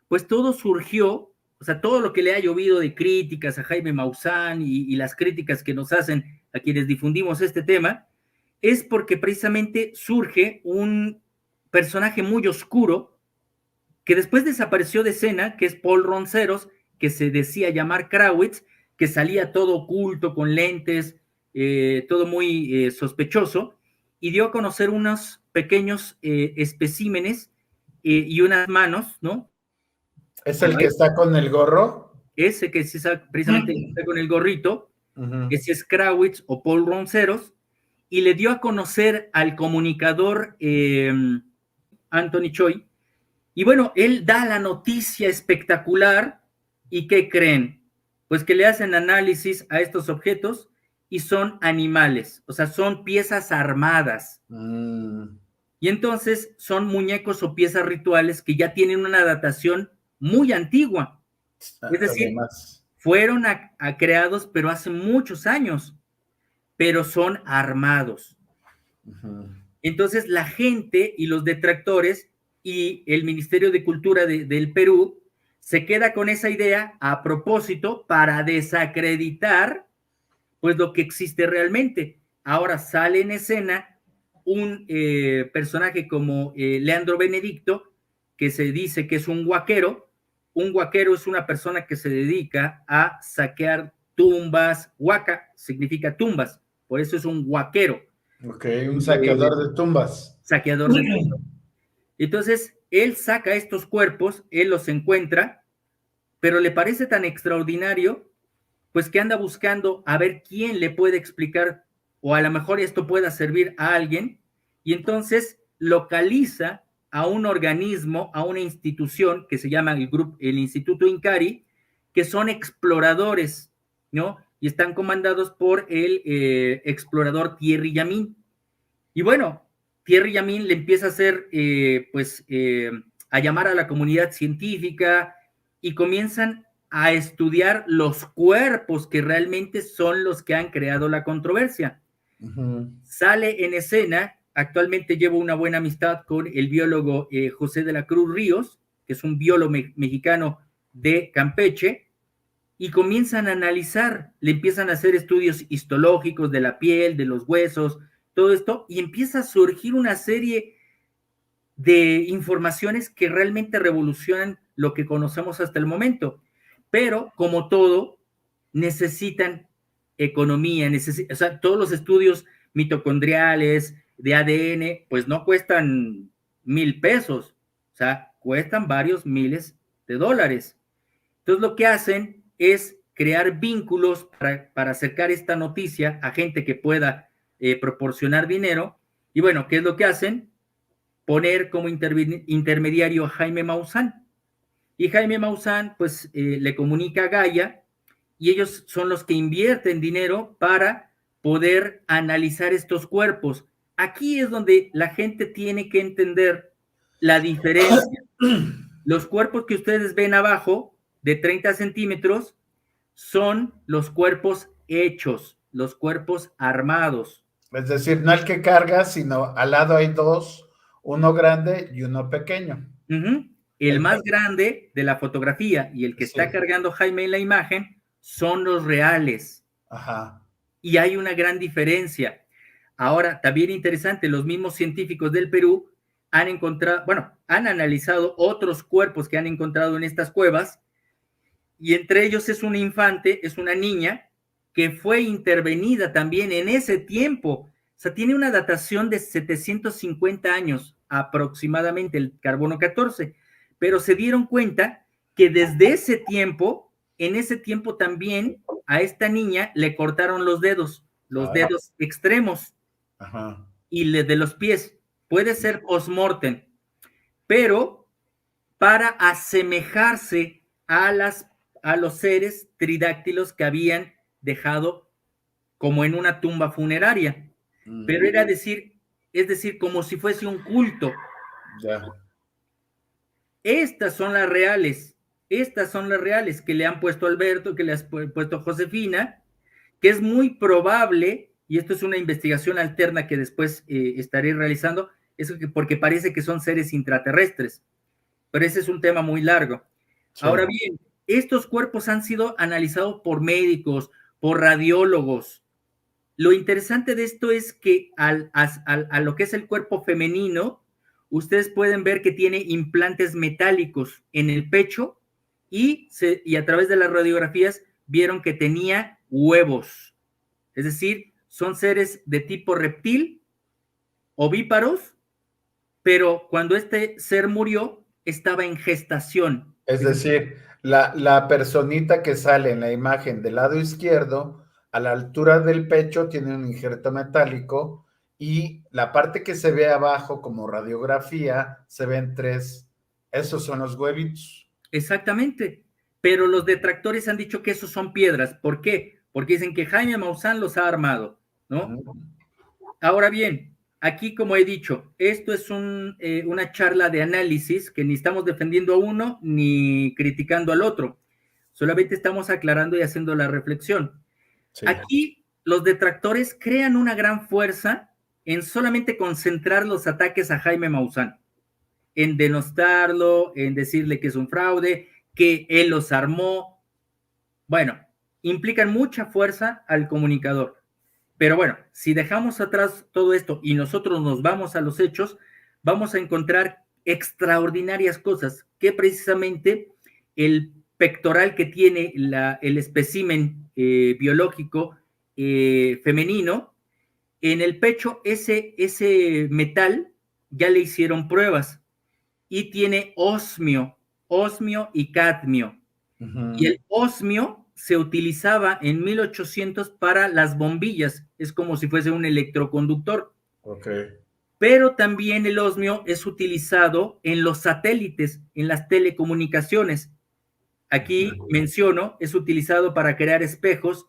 pues todo surgió, o sea, todo lo que le ha llovido de críticas a Jaime Maussan y las críticas que nos hacen a quienes difundimos este tema, es porque precisamente surge un personaje muy oscuro que después desapareció de escena, que es Paul Ronceros, que se decía llamar Krawitz, que salía todo oculto, con lentes, todo muy sospechoso, y dio a conocer unos pequeños especímenes y unas manos, ¿no? ¿Es el que está con el gorro? Ese que precisamente está con el gorrito, ese es Krawitz o Paul Ronceros, y le dio a conocer al comunicador Anthony Choi, y bueno, él da la noticia espectacular, ¿y qué creen? Pues que le hacen análisis a estos objetos y son animales, o sea, son piezas armadas. Y entonces son muñecos o piezas rituales que ya tienen una datación muy antigua. Es decir, fueron creados, pero hace muchos años, pero son armados. Entonces la gente y los detractores y el Ministerio de Cultura del Perú se queda con esa idea a propósito para desacreditar pues lo que existe realmente. Ahora sale en escena un personaje como Leandro Benedicto, que se dice que es un huaquero. Un huaquero es una persona que se dedica a saquear tumbas. Huaca significa tumbas, por eso es un huaquero. Ok, un saqueador de tumbas. Saqueador de tumbas. Entonces, él saca estos cuerpos, él los encuentra, pero le parece tan extraordinario, pues que anda buscando a ver quién le puede explicar, o a lo mejor esto pueda servir a alguien, y entonces localiza a un organismo, a una institución que se llama el Instituto Incari, que son exploradores, ¿no? Y están comandados por el explorador Thierry Yamin. Y bueno, Thierry Yamin le empieza a hacer, a llamar a la comunidad científica y comienzan a estudiar los cuerpos que realmente son los que han creado la controversia. Sale en escena, actualmente llevo una buena amistad con el biólogo José de la Cruz Ríos, que es un biólogo mexicano de Campeche, y comienzan a analizar, le empiezan a hacer estudios histológicos de la piel, de los huesos, todo esto, y empieza a surgir una serie de informaciones que realmente revolucionan lo que conocemos hasta el momento. Pero, como todo, necesitan economía, o sea, todos los estudios mitocondriales, de ADN, pues no cuestan $1,000, o sea, cuestan varios miles de dólares. Entonces lo que hacen es crear vínculos para acercar esta noticia a gente que pueda proporcionar dinero. Y bueno, ¿qué es lo que hacen? Poner como intermediario a Jaime Maussan. Y Jaime Maussan, pues, le comunica a Gaia, y ellos son los que invierten dinero para poder analizar estos cuerpos. Aquí es donde la gente tiene que entender la diferencia. Los cuerpos que ustedes ven abajo, de 30 centímetros, son los cuerpos hechos, los cuerpos armados. Es decir, no el que carga, sino al lado hay dos, uno grande y uno pequeño. El más grande de la fotografía y el que está cargando Jaime en la imagen son los reales. Ajá. Y hay una gran diferencia. Ahora, también interesante, los mismos científicos del Perú han encontrado, bueno, han analizado otros cuerpos que han encontrado en estas cuevas, y entre ellos es un infante, es una niña que fue intervenida también en ese tiempo. O sea, tiene una datación de 750 años aproximadamente, el carbono 14, pero se dieron cuenta que desde ese tiempo, en ese tiempo también a esta niña le cortaron los dedos extremos. Ajá. Y de los pies. Puede ser post-mortem, pero para asemejarse a los seres tridáctilos que habían dejado como en una tumba funeraria. Pero era decir, es decir, como si fuese un culto. Ya. Estas son las reales que le han puesto Alberto, que le has puesto Josefina, que es muy probable, y esto es una investigación alterna que después estaré realizando, porque parece que son seres intraterrestres, pero ese es un tema muy largo. Sí. Ahora bien, estos cuerpos han sido analizados por médicos, por radiólogos. Lo interesante de esto es que a lo que es el cuerpo femenino, ustedes pueden ver que tiene implantes metálicos en el pecho y a través de las radiografías vieron que tenía huevos. Es decir, son seres de tipo reptil, ovíparos, pero cuando este ser murió, estaba en gestación. Es decir, la personita que sale en la imagen del lado izquierdo, a la altura del pecho, tiene un injerto metálico, y la parte que se ve abajo como radiografía, se ven tres. Esos son los huevitos. Exactamente. Pero los detractores han dicho que esos son piedras. ¿Por qué? Porque dicen que Jaime Maussan los ha armado, ¿no? Ahora bien, aquí, como he dicho, esto es una charla de análisis que ni estamos defendiendo a uno ni criticando al otro. Solamente estamos aclarando y haciendo la reflexión. Sí. Aquí los detractores crean una gran fuerza en solamente concentrar los ataques a Jaime Maussan, en denostarlo, en decirle que es un fraude, que él los armó. Bueno, implican mucha fuerza al comunicador. Pero bueno, si dejamos atrás todo esto y nosotros nos vamos a los hechos, vamos a encontrar extraordinarias cosas, que precisamente el pectoral que tiene el espécimen biológico femenino, en el pecho ese metal ya le hicieron pruebas y tiene osmio y cadmio. Y el osmio se utilizaba en 1800 para las bombillas, es como si fuese un electroconductor. Okay. Pero también el osmio es utilizado en los satélites, en las telecomunicaciones. Aquí menciono, es utilizado para crear espejos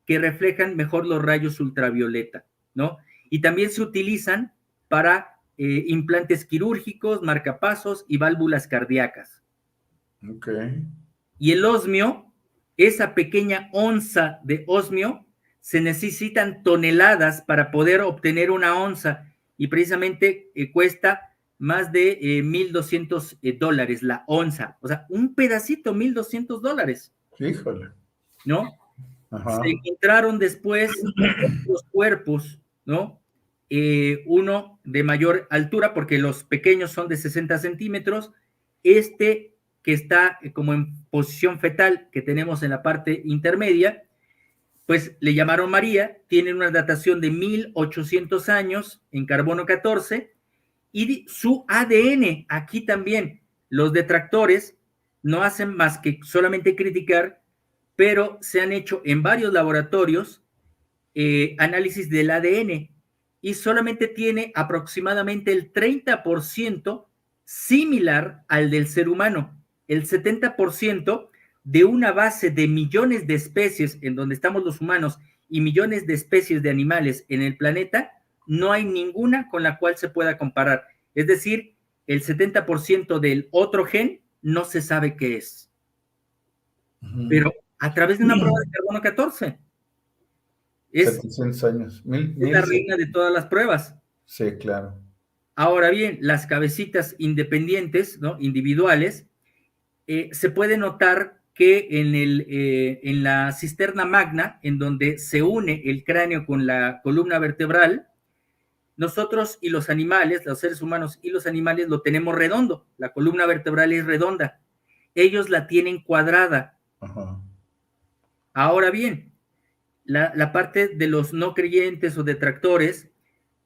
que reflejan mejor los rayos ultravioleta, ¿no? Y también se utilizan para implantes quirúrgicos, marcapasos y válvulas cardíacas. Okay. Y el osmio, esa pequeña onza de osmio, se necesitan toneladas para poder obtener una onza, y precisamente cuesta más de $1,200 la onza. O sea, un pedacito, $1,200. Híjole. ¿No? Ajá. Se encontraron después los cuerpos, ¿no? Uno de mayor altura, porque los pequeños son de 60 centímetros. Este que está como en posición fetal, que tenemos en la parte intermedia, pues le llamaron María, tienen una datación de 1800 años en carbono 14, y su ADN, aquí también, los detractores no hacen más que solamente criticar, pero se han hecho en varios laboratorios análisis del ADN y solamente tiene aproximadamente el 30% similar al del ser humano. El 70% de una base de millones de especies en donde estamos los humanos y millones de especies de animales en el planeta, no hay ninguna con la cual se pueda comparar. Es decir, el 70% del otro gen no se sabe qué es. Pero a través de una prueba de carbono 14. Es 700 años. Es la reina de todas las pruebas. Sí, claro. Ahora bien, las cabecitas independientes, ¿no? Individuales, se puede notar que en la cisterna magna, en donde se une el cráneo con la columna vertebral, nosotros y los animales, los seres humanos y los animales, lo tenemos redondo. La columna vertebral es redonda. Ellos la tienen cuadrada. Ajá. Ahora bien, la parte de los no creyentes o detractores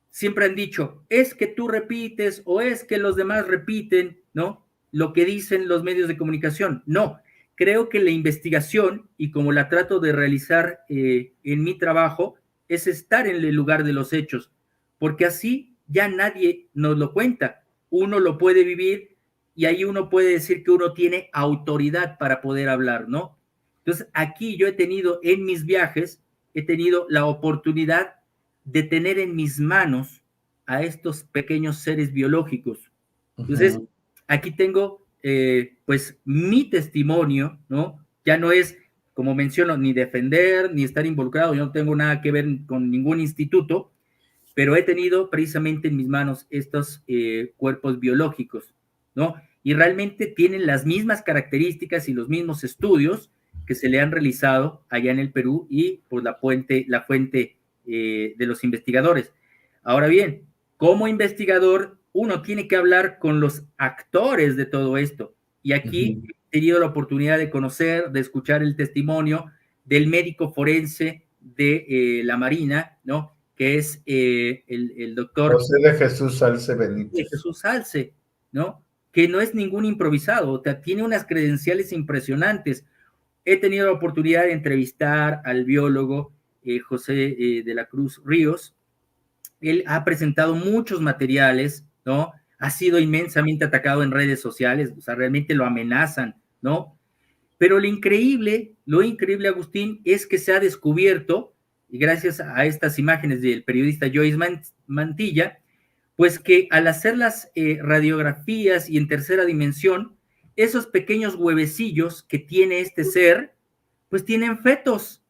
siempre han dicho, es que tú repites o es que los demás repiten, ¿no? Lo que dicen los medios de comunicación. No, creo que la investigación, y como la trato de realizar en mi trabajo, es estar en el lugar de los hechos, porque así ya nadie nos lo cuenta. Uno lo puede vivir y ahí uno puede decir que uno tiene autoridad para poder hablar, ¿no? Entonces, aquí yo he tenido en mis viajes, he tenido la oportunidad de tener en mis manos a estos pequeños seres biológicos. Entonces, aquí tengo, pues, mi testimonio, ¿no? Ya no es, como menciono, ni defender, ni estar involucrado, yo no tengo nada que ver con ningún instituto, pero he tenido precisamente en mis manos estos cuerpos biológicos, ¿no? Y realmente tienen las mismas características y los mismos estudios que se le han realizado allá en el Perú y por la fuente de los investigadores. Ahora bien, como investigador, uno tiene que hablar con los actores de todo esto. Y aquí he tenido la oportunidad de conocer, de escuchar el testimonio del médico forense de la Marina, ¿no? Que es el doctor José de Jesús Salce Benítez. De Jesús Salce, ¿no? Que no es ningún improvisado, o sea, tiene unas credenciales impresionantes. He tenido la oportunidad de entrevistar al biólogo José de la Cruz Ríos. Él ha presentado muchos materiales, ¿no? Ha sido inmensamente atacado en redes sociales, o sea, realmente lo amenazan, ¿no? Pero lo increíble, Agustín, es que se ha descubierto, y gracias a estas imágenes del periodista Joyce Mantilla, pues que al hacer las radiografías y en tercera dimensión, esos pequeños huevecillos que tiene este ser, pues tienen fetos.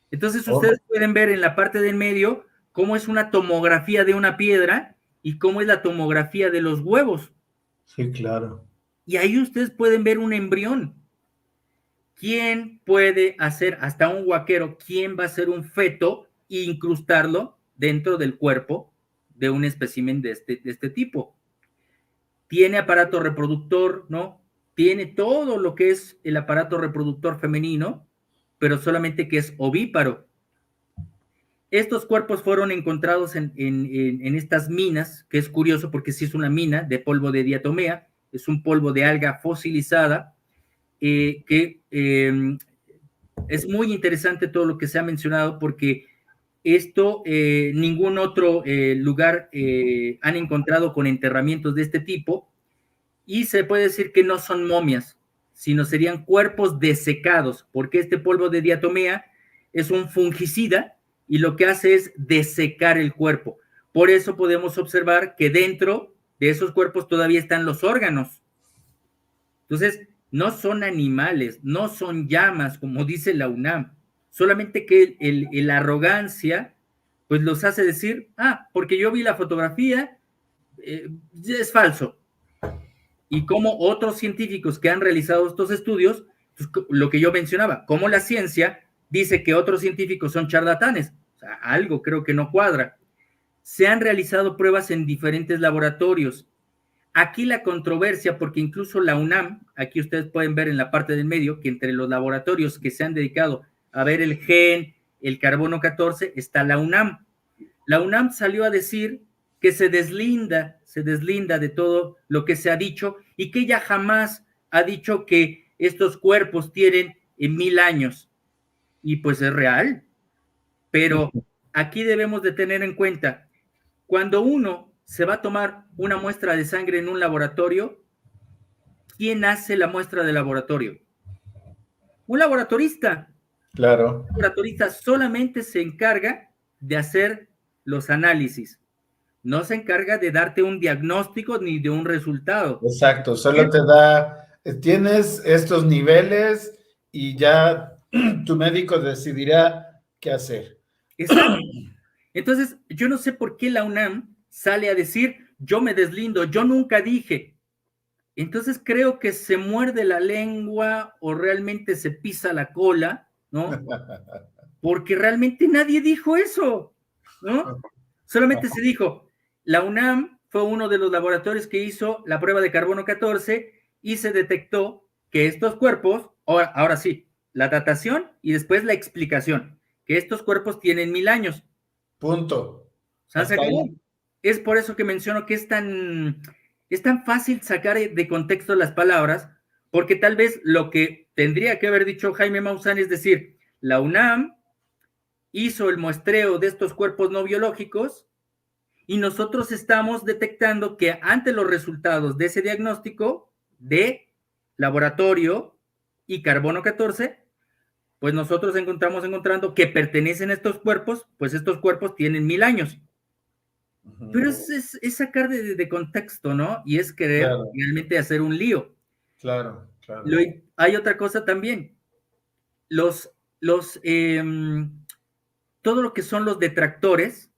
Entonces ustedes pueden ver en la parte del medio cómo es una tomografía de una piedra y cómo es la tomografía de los huevos. Sí, claro. Y ahí ustedes pueden ver un embrión. ¿Quién puede hacer, hasta un huaquero, quién va a hacer un feto e incrustarlo dentro del cuerpo de un espécimen de este tipo? Tiene aparato reproductor, ¿no? Tiene todo lo que es el aparato reproductor femenino, pero solamente que es ovíparo. Estos cuerpos fueron encontrados en estas minas, que es curioso porque sí es una mina de polvo de diatomea, es un polvo de alga fosilizada, que es muy interesante todo lo que se ha mencionado porque esto ningún otro lugar han encontrado con enterramientos de este tipo y se puede decir que no son momias, sino serían cuerpos desecados, porque este polvo de diatomea es un fungicida y lo que hace es desecar el cuerpo. Por eso podemos observar que dentro de esos cuerpos todavía están los órganos. Entonces, no son animales, no son llamas, como dice la UNAM, solamente que la arrogancia pues los hace decir, porque yo vi la fotografía, es falso. Y como otros científicos que han realizado estos estudios, pues, lo que yo mencionaba, como la ciencia dice que otros científicos son charlatanes, o sea, algo creo que no cuadra. Se han realizado pruebas en diferentes laboratorios. Aquí la controversia, porque incluso la UNAM, aquí ustedes pueden ver en la parte del medio, que entre los laboratorios que se han dedicado a ver el gen, el carbono 14, está la UNAM. La UNAM salió a decir que se deslinda de todo lo que se ha dicho y que ella jamás ha dicho que estos cuerpos tienen 1000 años. Y pues es real. Pero aquí debemos de tener en cuenta, cuando uno se va a tomar una muestra de sangre en un laboratorio, ¿quién hace la muestra de laboratorio? Un laboratorista. Claro. Un laboratorista solamente se encarga de hacer los análisis. No se encarga de darte un diagnóstico ni de un resultado. Exacto, solo te da, tienes estos niveles y ya tu médico decidirá qué hacer. Exacto. Entonces, yo no sé por qué la UNAM sale a decir, yo me deslindo, yo nunca dije. Entonces creo que se muerde la lengua o realmente se pisa la cola, ¿no? Porque realmente nadie dijo eso, ¿no? Solamente se dijo, la UNAM fue uno de los laboratorios que hizo la prueba de carbono 14 y se detectó que estos cuerpos, ahora sí, la datación y después la explicación, que estos cuerpos tienen 1000 años. Punto. O sea, es por eso que menciono que es tan fácil sacar de contexto las palabras, porque tal vez lo que tendría que haber dicho Jaime Maussan es decir, la UNAM hizo el muestreo de estos cuerpos no biológicos y nosotros estamos detectando que ante los resultados de ese diagnóstico de laboratorio y carbono 14, pues nosotros encontrando que pertenecen a estos cuerpos, pues estos cuerpos tienen 1000 años. Pero es sacar de contexto, ¿no? Y es querer realmente hacer un lío. Claro. Hay otra cosa también. Todo lo que son los detractores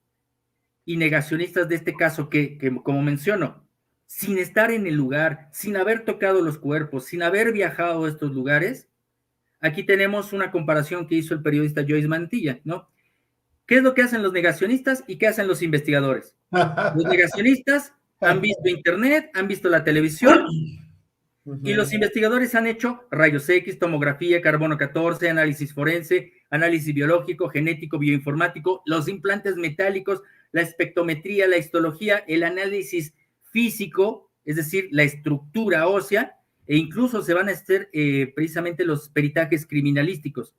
y negacionistas de este caso, que como menciono, sin estar en el lugar, sin haber tocado los cuerpos, sin haber viajado a estos lugares, aquí tenemos una comparación que hizo el periodista Joyce Mantilla, ¿no? ¿Qué es lo que hacen los negacionistas y qué hacen los investigadores? Los negacionistas han visto internet, han visto la televisión y los investigadores han hecho rayos X, tomografía, carbono 14, análisis forense, análisis biológico, genético, bioinformático, los implantes metálicos, la espectrometría, la histología, el análisis físico, es decir, la estructura ósea, e incluso se van a hacer precisamente los peritajes criminalísticos.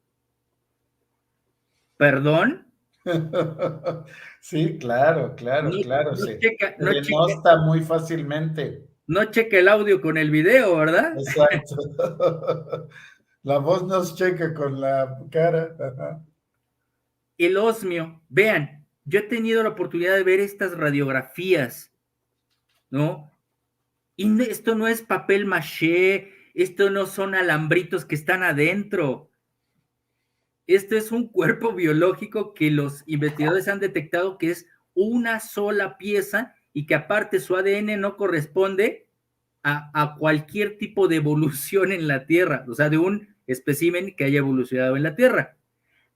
¿Perdón? Sí, claro. No está muy fácilmente. No checa el audio con el video, ¿verdad? Exacto. La voz nos checa con la cara. El osmio, vean, yo he tenido la oportunidad de ver estas radiografías, ¿no? Y esto no es papel maché, esto no son alambritos que están adentro. Esto es un cuerpo biológico que los investigadores han detectado que es una sola pieza y que aparte su ADN no corresponde a cualquier tipo de evolución en la Tierra, o sea, de un espécimen que haya evolucionado en la Tierra.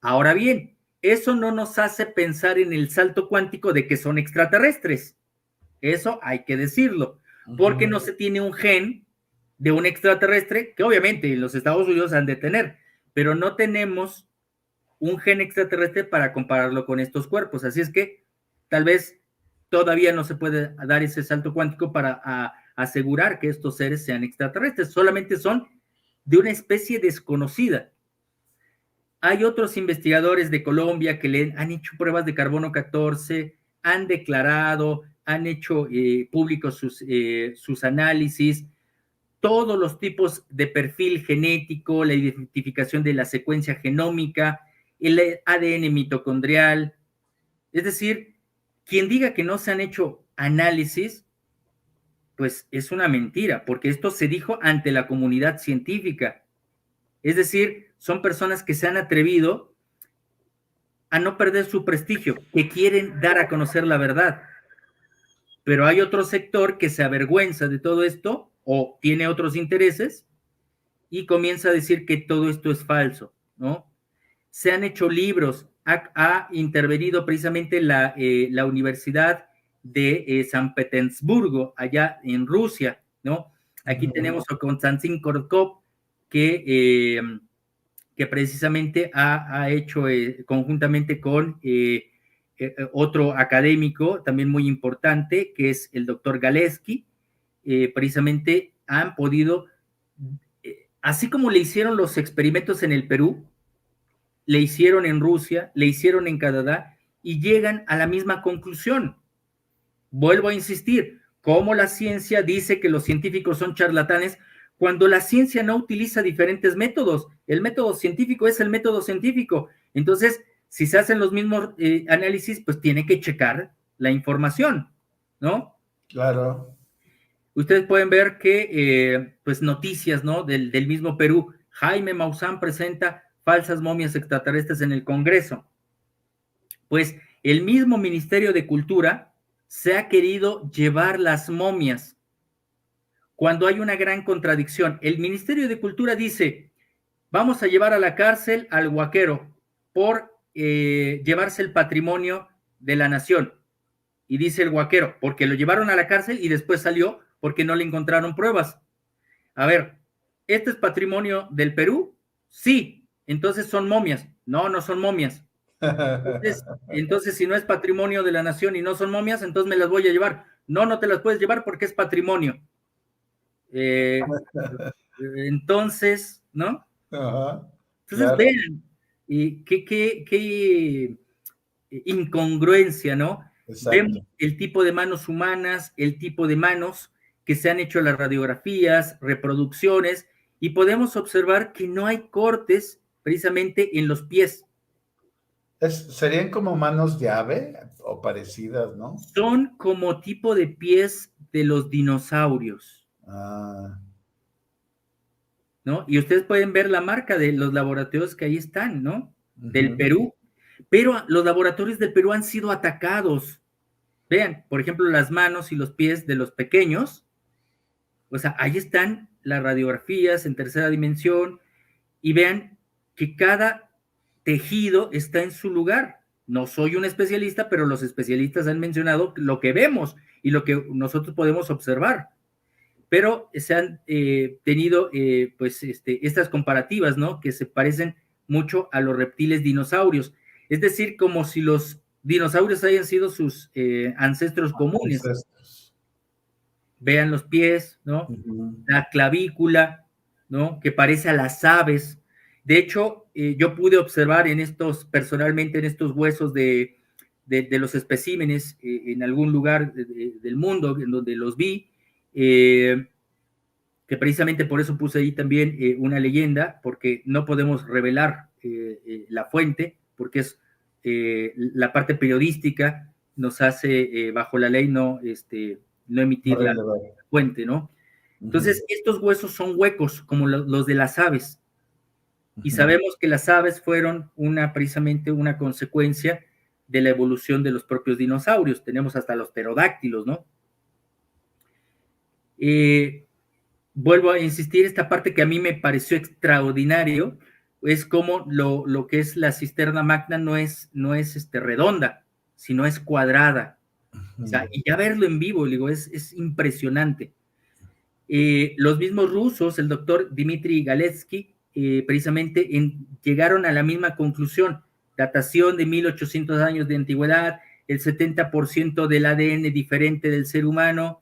Ahora bien, eso no nos hace pensar en el salto cuántico de que son extraterrestres. Eso hay que decirlo, porque no se tiene un gen de un extraterrestre, que obviamente en los Estados Unidos han de tener, pero no tenemos un gen extraterrestre para compararlo con estos cuerpos. Así es que tal vez todavía no se puede dar ese salto cuántico para asegurar que estos seres sean extraterrestres, solamente son de una especie desconocida. Hay otros investigadores de Colombia que han hecho pruebas de carbono 14, han declarado, han hecho públicos sus análisis, todos los tipos de perfil genético, la identificación de la secuencia genómica, el ADN mitocondrial. Es decir, quien diga que no se han hecho análisis, pues es una mentira, porque esto se dijo ante la comunidad científica. Es decir, son personas que se han atrevido a no perder su prestigio, que quieren dar a conocer la verdad. Pero hay otro sector que se avergüenza de todo esto o tiene otros intereses y comienza a decir que todo esto es falso, ¿no? Se han hecho libros, ha intervenido precisamente la Universidad de San Petersburgo, allá en Rusia, ¿no? Aquí tenemos a Konstantin Korkov, que que precisamente ha hecho conjuntamente con otro académico también muy importante, que es el doctor Galeski, precisamente han podido, así como le hicieron los experimentos en el Perú, le hicieron en Rusia, le hicieron en Canadá, y llegan a la misma conclusión. Vuelvo a insistir, ¿cómo la ciencia dice que los científicos son charlatanes cuando la ciencia no utiliza diferentes métodos? El método científico es el método científico. Entonces, si se hacen los mismos análisis, pues tiene que checar la información, ¿no? Claro. Ustedes pueden ver que, pues, noticias, ¿no? Del mismo Perú. Jaime Maussan presenta falsas momias extraterrestres en el Congreso. Pues el mismo Ministerio de Cultura se ha querido llevar las momias cuando hay una gran contradicción. El Ministerio de Cultura dice, vamos a llevar a la cárcel al Huaquero por llevarse el patrimonio de la nación. Y dice el Huaquero, porque lo llevaron a la cárcel y después salió porque no le encontraron pruebas. A ver, ¿este es patrimonio del Perú? Sí, entonces son momias. No, no son momias. Entonces, si no es patrimonio de la nación y no son momias, entonces me las voy a llevar. No, no te las puedes llevar porque es patrimonio. Entonces, ¿no? Ajá, entonces, claro. vean, qué incongruencia, ¿no? Exacto. Vemos el tipo de manos humanas, el tipo de manos que se han hecho las radiografías, reproducciones, y podemos observar que no hay cortes precisamente en los pies. Serían como manos de ave o parecidas, ¿no? Son como tipo de pies de los dinosaurios, ¿no? Y ustedes pueden ver la marca de los laboratorios que ahí están, ¿no? Del Perú. Pero los laboratorios del Perú han sido atacados. Vean, por ejemplo, las manos y los pies de los pequeños. O sea, ahí están las radiografías en tercera dimensión y vean que cada tejido está en su lugar. No soy un especialista, pero los especialistas han mencionado lo que vemos y lo que nosotros podemos observar. Pero se han tenido, pues, estas comparativas, ¿no? Que se parecen mucho a los reptiles dinosaurios. Es decir, como si los dinosaurios hayan sido sus ancestros comunes. Vean los pies, ¿no? La clavícula, ¿no? Que parece a las aves. De hecho, yo pude observar personalmente en estos huesos de los especímenes en algún lugar del mundo en donde los vi, que precisamente por eso puse ahí también una leyenda, porque no podemos revelar la fuente, porque es la parte periodística nos hace, bajo la ley, no emitir la fuente, ¿no? Entonces, estos huesos son huecos, como los de las aves, y sabemos que las aves fueron precisamente una consecuencia de la evolución de los propios dinosaurios. Tenemos hasta los pterodáctilos, ¿no? Vuelvo a insistir, esta parte que a mí me pareció extraordinario es como lo que es la cisterna magna no es redonda, sino es cuadrada. O sea, y ya verlo en vivo, digo, es impresionante. Los mismos rusos, el doctor Dmitry Galevsky, precisamente llegaron a la misma conclusión: datación de 1800 años de antigüedad, el 70% del ADN diferente del ser humano,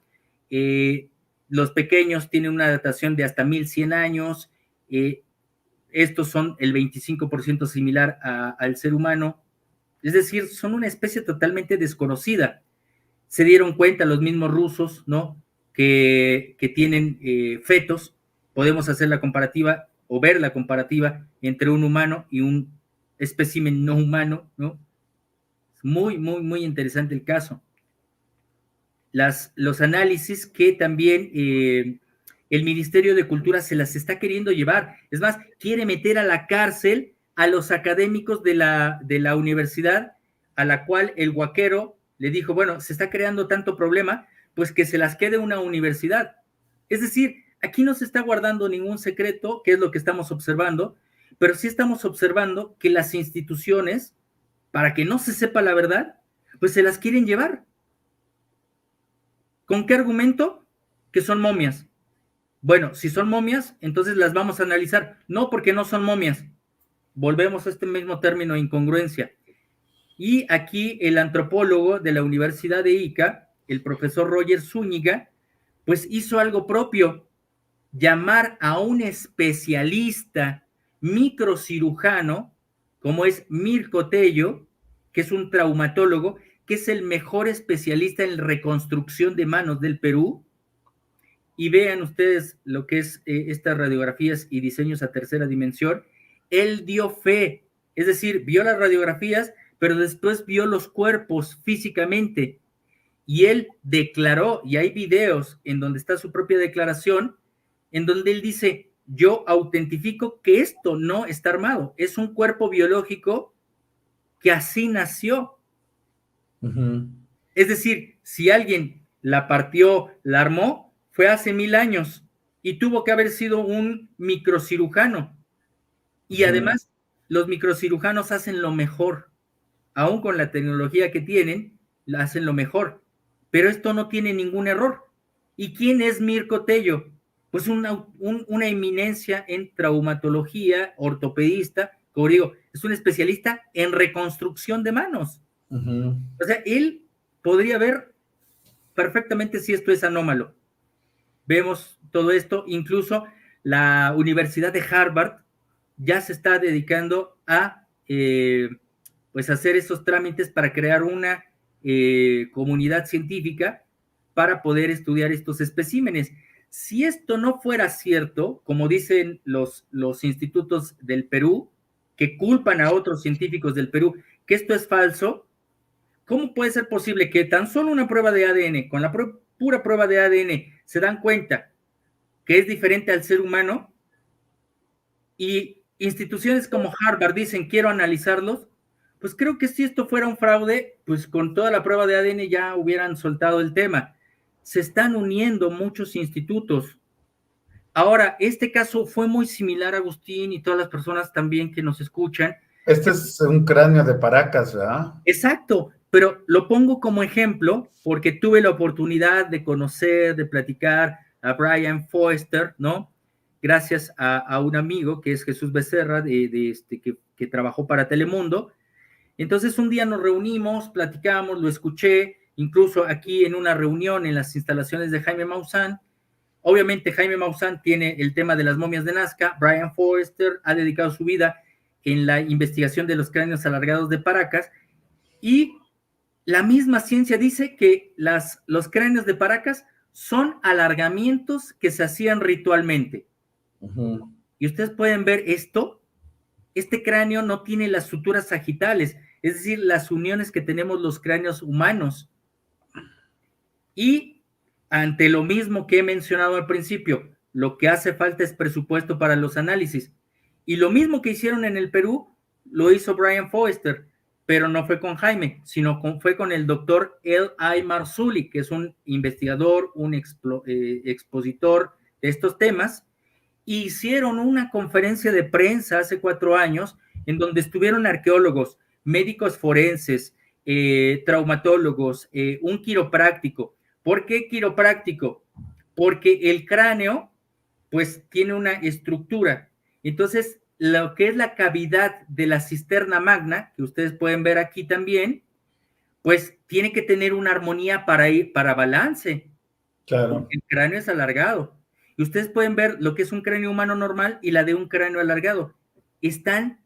los pequeños tienen una datación de hasta 1100 años, estos son el 25% similar al ser humano, es decir, son una especie totalmente desconocida. Se dieron cuenta los mismos rusos, ¿no?, que tienen fetos. Podemos hacer la comparativa o ver la comparativa entre un humano y un espécimen no humano, ¿no? Muy, muy, muy interesante el caso. Los análisis que también el Ministerio de Cultura se las está queriendo llevar. Es más, quiere meter a la cárcel a los académicos de la universidad, a la cual el Huaquero le dijo, bueno, se está creando tanto problema, pues que se las quede una universidad. Es decir, aquí no se está guardando ningún secreto, que es lo que estamos observando, pero sí estamos observando que las instituciones, para que no se sepa la verdad, pues se las quieren llevar. ¿Con qué argumento? Que son momias. Bueno, si son momias, entonces las vamos a analizar. No, porque no son momias. volvemos a este mismo término, incongruencia. Y aquí el antropólogo de la Universidad de Ica, el profesor Roger Zúñiga, pues hizo algo propio, llamar a un especialista microcirujano, como es Mirko Tello, que es un traumatólogo, que es el mejor especialista en reconstrucción de manos del Perú. Y vean ustedes lo que es estas radiografías y diseños a tercera dimensión. Él dio fe, es decir, vio las radiografías, pero después vio los cuerpos físicamente. Y él declaró, y hay videos en donde está su propia declaración, en donde él dice, yo autentifico que esto no está armado, es un cuerpo biológico que así nació. Es decir, si alguien la partió, la armó, fue hace 1000 años y tuvo que haber sido un microcirujano. Y además, los microcirujanos hacen lo mejor, aún con la tecnología que tienen, hacen lo mejor. Pero esto no tiene ningún error. ¿Y quién es Mirko Tello? Pues una eminencia en traumatología, ortopedista, como digo, es un especialista en reconstrucción de manos. O sea, él podría ver perfectamente si esto es anómalo. Vemos todo esto, incluso la Universidad de Harvard ya se está dedicando a pues hacer esos trámites para crear una comunidad científica para poder estudiar estos especímenes. Si esto no fuera cierto, como dicen los institutos del Perú, que culpan a otros científicos del Perú, que esto es falso, ¿cómo puede ser posible que tan solo una prueba de ADN, con la pura prueba de ADN, se dan cuenta que es diferente al ser humano y instituciones como Harvard dicen quiero analizarlos? Pues creo que si esto fuera un fraude, pues con toda la prueba de ADN ya hubieran soltado el tema. Se están uniendo muchos institutos. Ahora, este caso fue muy similar, Agustín, y todas las personas también que nos escuchan. Este es un cráneo de Paracas, ¿verdad? Exacto, pero lo pongo como ejemplo porque tuve la oportunidad de conocer, de platicar a Brian Foerster, ¿no? Gracias a un amigo que es Jesús Becerra, que trabajó para Telemundo. Entonces un día nos reunimos, platicamos, lo escuché, incluso aquí en una reunión en las instalaciones de Jaime Maussan. Obviamente Jaime Maussan tiene el tema de las momias de Nazca. Brian Foerster ha dedicado su vida en la investigación de los cráneos alargados de Paracas, y la misma ciencia dice que los cráneos de Paracas son alargamientos que se hacían ritualmente. Y ustedes pueden ver esto. Este cráneo no tiene las suturas sagitales, es decir, las uniones que tenemos los cráneos humanos. Y ante lo mismo que he mencionado al principio, lo que hace falta es presupuesto para los análisis. Y lo mismo que hicieron en el Perú, lo hizo Brian Foerster, pero no fue con Jaime, sino fue con el doctor L.I. Marzulli, que es un investigador, un expositor de estos temas. Hicieron una conferencia de prensa hace 4 años en donde estuvieron arqueólogos, médicos forenses, traumatólogos, un quiropráctico. ¿Por qué quiropráctico? Porque el cráneo pues tiene una estructura. Entonces, lo que es la cavidad de la cisterna magna, que ustedes pueden ver aquí también, pues tiene que tener una armonía para balance. Claro. Porque el cráneo es alargado. Y ustedes pueden ver lo que es un cráneo humano normal y la de un cráneo alargado. Están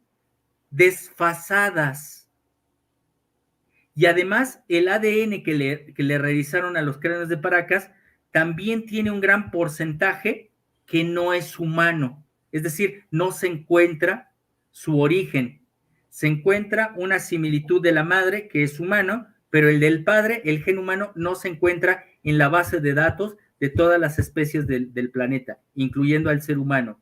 desfasadas. Y además, el ADN que le realizaron a los cráneos de Paracas también tiene un gran porcentaje que no es humano. Es decir, no se encuentra su origen. Se encuentra una similitud de la madre, que es humano, pero el del padre, el gen humano, no se encuentra en la base de datos de todas las especies del planeta, incluyendo al ser humano.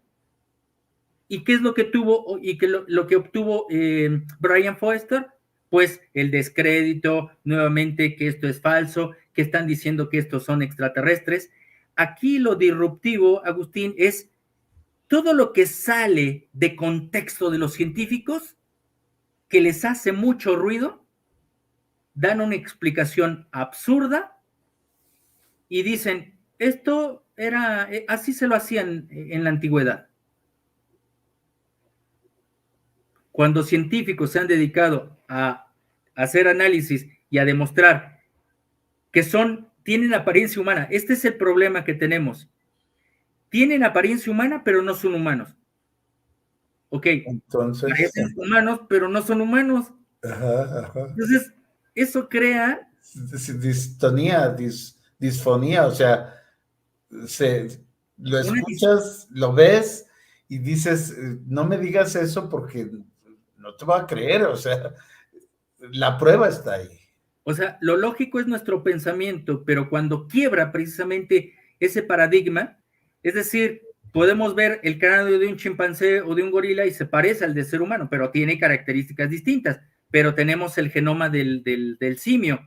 ¿Y qué es lo que tuvo y lo que obtuvo Brian Foerster? Pues el descrédito, nuevamente que esto es falso, que están diciendo que estos son extraterrestres. Aquí lo disruptivo, Agustín, es todo lo que sale de contexto de los científicos, que les hace mucho ruido, dan una explicación absurda y dicen, esto era, así se lo hacían en la antigüedad. cuando científicos se han dedicado a hacer análisis y a demostrar que tienen apariencia humana. Este es el problema que tenemos. Tienen apariencia humana, pero no son humanos. Ok, Entonces, parecen humanos, pero no son humanos. ajá. Entonces, eso crea Distonía, disfonía, o sea, lo escuchas, lo ves y dices, no me digas eso porque no te va a creer, o sea, la prueba está ahí. O sea, lo lógico es nuestro pensamiento, pero cuando quiebra precisamente ese paradigma, es decir, podemos ver el cráneo de un chimpancé o de un gorila y se parece al del ser humano, pero tiene características distintas, pero tenemos el genoma del simio.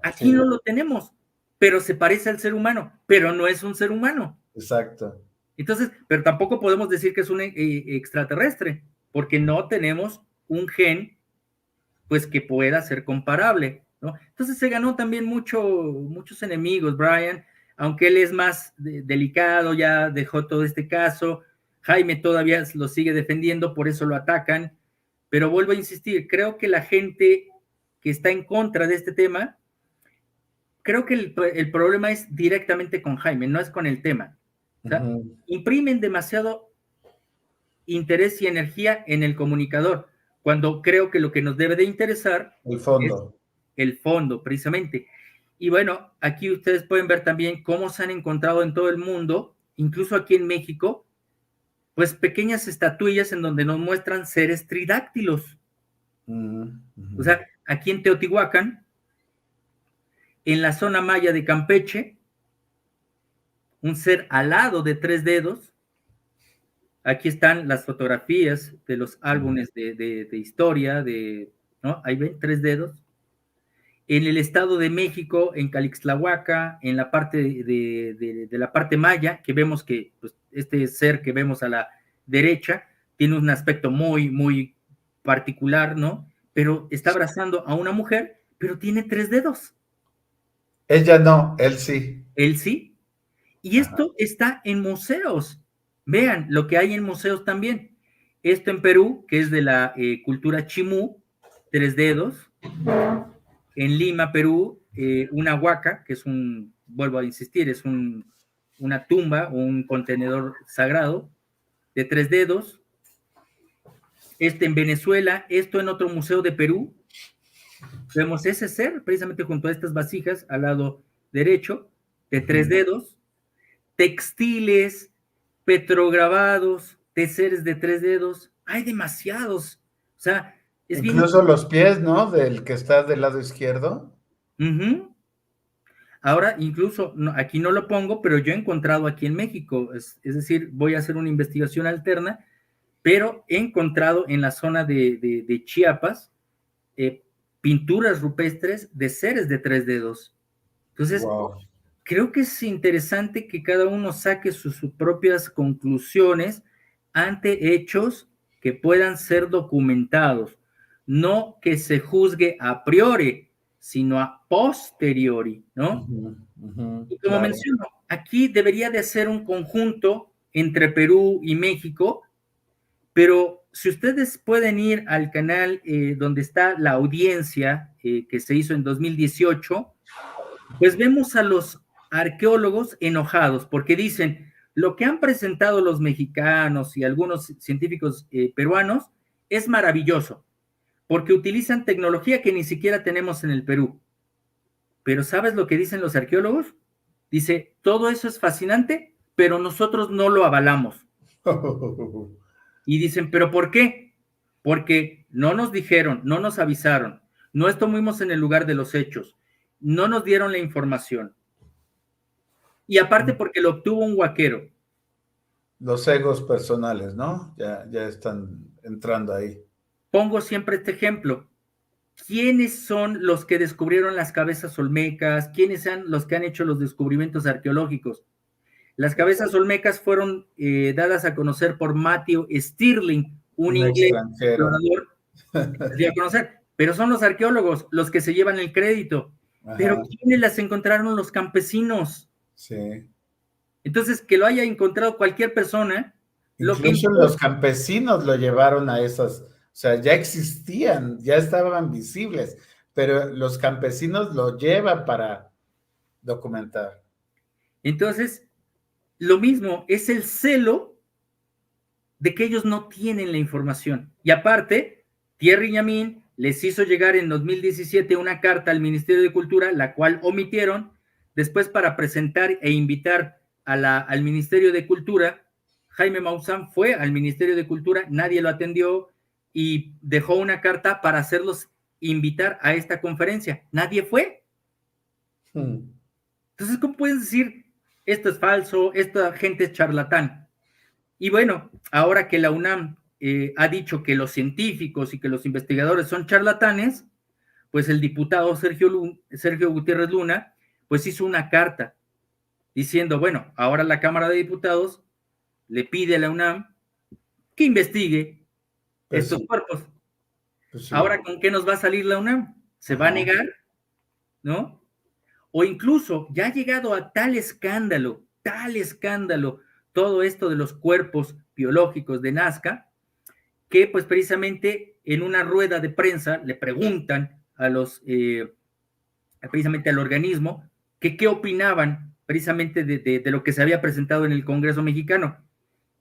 Aquí sí. No lo tenemos, pero se parece al ser humano, pero no es un ser humano. Exacto. Entonces, pero tampoco podemos decir que es un extraterrestre, porque no tenemos un gen, pues, que pueda ser comparable, ¿no? Entonces se ganó también muchos enemigos, Brian, aunque él es más delicado, ya dejó todo este caso, Jaime todavía lo sigue defendiendo, por eso lo atacan, pero vuelvo a insistir, creo que la gente que está en contra de este tema, creo que el problema es directamente con Jaime, no es con el tema. O sea, imprimen demasiado interés y energía en el comunicador, cuando creo que lo que nos debe de interesar el fondo. Es el fondo, precisamente. Y bueno, aquí ustedes pueden ver también cómo se han encontrado en todo el mundo, incluso aquí en México, pues pequeñas estatuillas en donde nos muestran seres tridáctilos. O sea, aquí en Teotihuacán, en la zona maya de Campeche, un ser alado de 3 dedos. Aquí están las fotografías de los álbumes de historia, ¿no? Ahí ven, 3 dedos. En el Estado de México, en Calixtlahuaca, en la parte de la parte maya, que vemos que pues, este ser que vemos a la derecha tiene un aspecto muy, muy particular, ¿no? Pero está abrazando a una mujer, pero tiene 3 dedos. Ella no, él sí. Él sí. Y esto está en museos. Vean lo que hay en museos también. Esto en Perú, que es de la cultura chimú, 3 dedos. En Lima, Perú, una huaca, que es vuelvo a insistir, es una tumba o un contenedor sagrado de 3 dedos. En Venezuela, esto en otro museo de Perú. Vemos ese ser, precisamente junto a estas vasijas, al lado derecho, de 3 dedos. Textiles, petrograbados, de seres de 3 dedos, hay demasiados. O sea, es incluso bien... los pies, ¿no? Del que está del lado izquierdo. Ahora, incluso, aquí no lo pongo, pero yo he encontrado aquí en México, es decir, voy a hacer una investigación alterna, pero he encontrado en la zona de Chiapas pinturas rupestres de seres de 3 dedos. Entonces, wow. Creo que es interesante que cada uno saque sus propias conclusiones ante hechos que puedan ser documentados, no que se juzgue a priori, sino a posteriori, ¿no? Y como menciono, aquí debería de ser un conjunto entre Perú y México, pero si ustedes pueden ir al canal donde está la audiencia que se hizo en 2018, pues vemos a los arqueólogos enojados porque dicen, lo que han presentado los mexicanos y algunos científicos peruanos es maravilloso, porque utilizan tecnología que ni siquiera tenemos en el Perú. Pero ¿sabes lo que dicen los arqueólogos? Dice, todo eso es fascinante, pero nosotros no lo avalamos. Y dicen, ¿pero por qué? Porque no nos dijeron, no nos avisaron, no estuvimos en el lugar de los hechos, no nos dieron la información. Y aparte porque lo obtuvo un huaquero. Los egos personales, ¿no? Ya están entrando ahí. Pongo siempre este ejemplo. ¿Quiénes son los que descubrieron las cabezas olmecas? ¿Quiénes son los que han hecho los descubrimientos arqueológicos? Las cabezas olmecas fueron dadas a conocer por Matthew Stirling, un inglés explorador que se dio a conocer. Pero son los arqueólogos los que se llevan el crédito. Ajá. Pero ¿quiénes las encontraron? Los campesinos. Sí. Entonces, que lo haya encontrado cualquier persona. Incluso los campesinos lo llevaron a esas sea, ya existían, ya estaban visibles, pero los campesinos lo llevan para documentar. Entonces, lo mismo, es el celo de que ellos no tienen la información. Y aparte, Thierry Ñamín les hizo llegar en 2017 una carta al Ministerio de Cultura, la cual omitieron. Después, para presentar e invitar al Ministerio de Cultura, Jaime Maussan fue al Ministerio de Cultura, nadie lo atendió y dejó una carta para hacerlos invitar a esta conferencia. Nadie fue. Entonces, ¿cómo puedes decir esto es falso, esta gente es charlatán? Y bueno, ahora que la UNAM ha dicho que los científicos y que los investigadores son charlatanes, pues el diputado Sergio Gutiérrez Luna, pues hizo una carta diciendo, bueno, ahora la Cámara de Diputados le pide a la UNAM que investigue Pues estos sí. cuerpos. Pues sí. Ahora, ¿con qué nos va a salir la UNAM? ¿Se va a negar? ¿No? O incluso ya ha llegado a tal escándalo, todo esto de los cuerpos biológicos de Nazca, que pues precisamente en una rueda de prensa le preguntan a precisamente al organismo que qué opinaban precisamente de lo que se había presentado en el Congreso mexicano.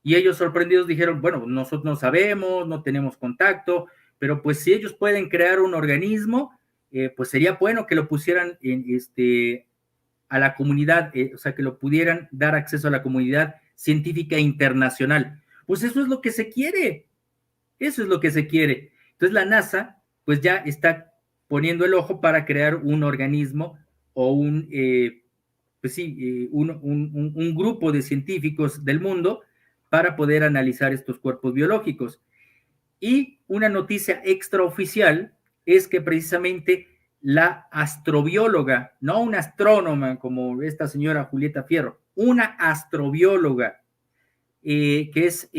Y ellos sorprendidos dijeron, bueno, nosotros no sabemos, no tenemos contacto, pero pues si ellos pueden crear un organismo, pues sería bueno que lo pusieran a la comunidad, o sea, que lo pudieran dar acceso a la comunidad científica internacional. Pues eso es lo que se quiere. Eso es lo que se quiere. Entonces la NASA, pues ya está poniendo el ojo para crear un organismo o un grupo de científicos del mundo para poder analizar estos cuerpos biológicos. Y una noticia extraoficial es que precisamente la astrobióloga, no una astrónoma como esta señora Julieta Fierro, una astrobióloga que es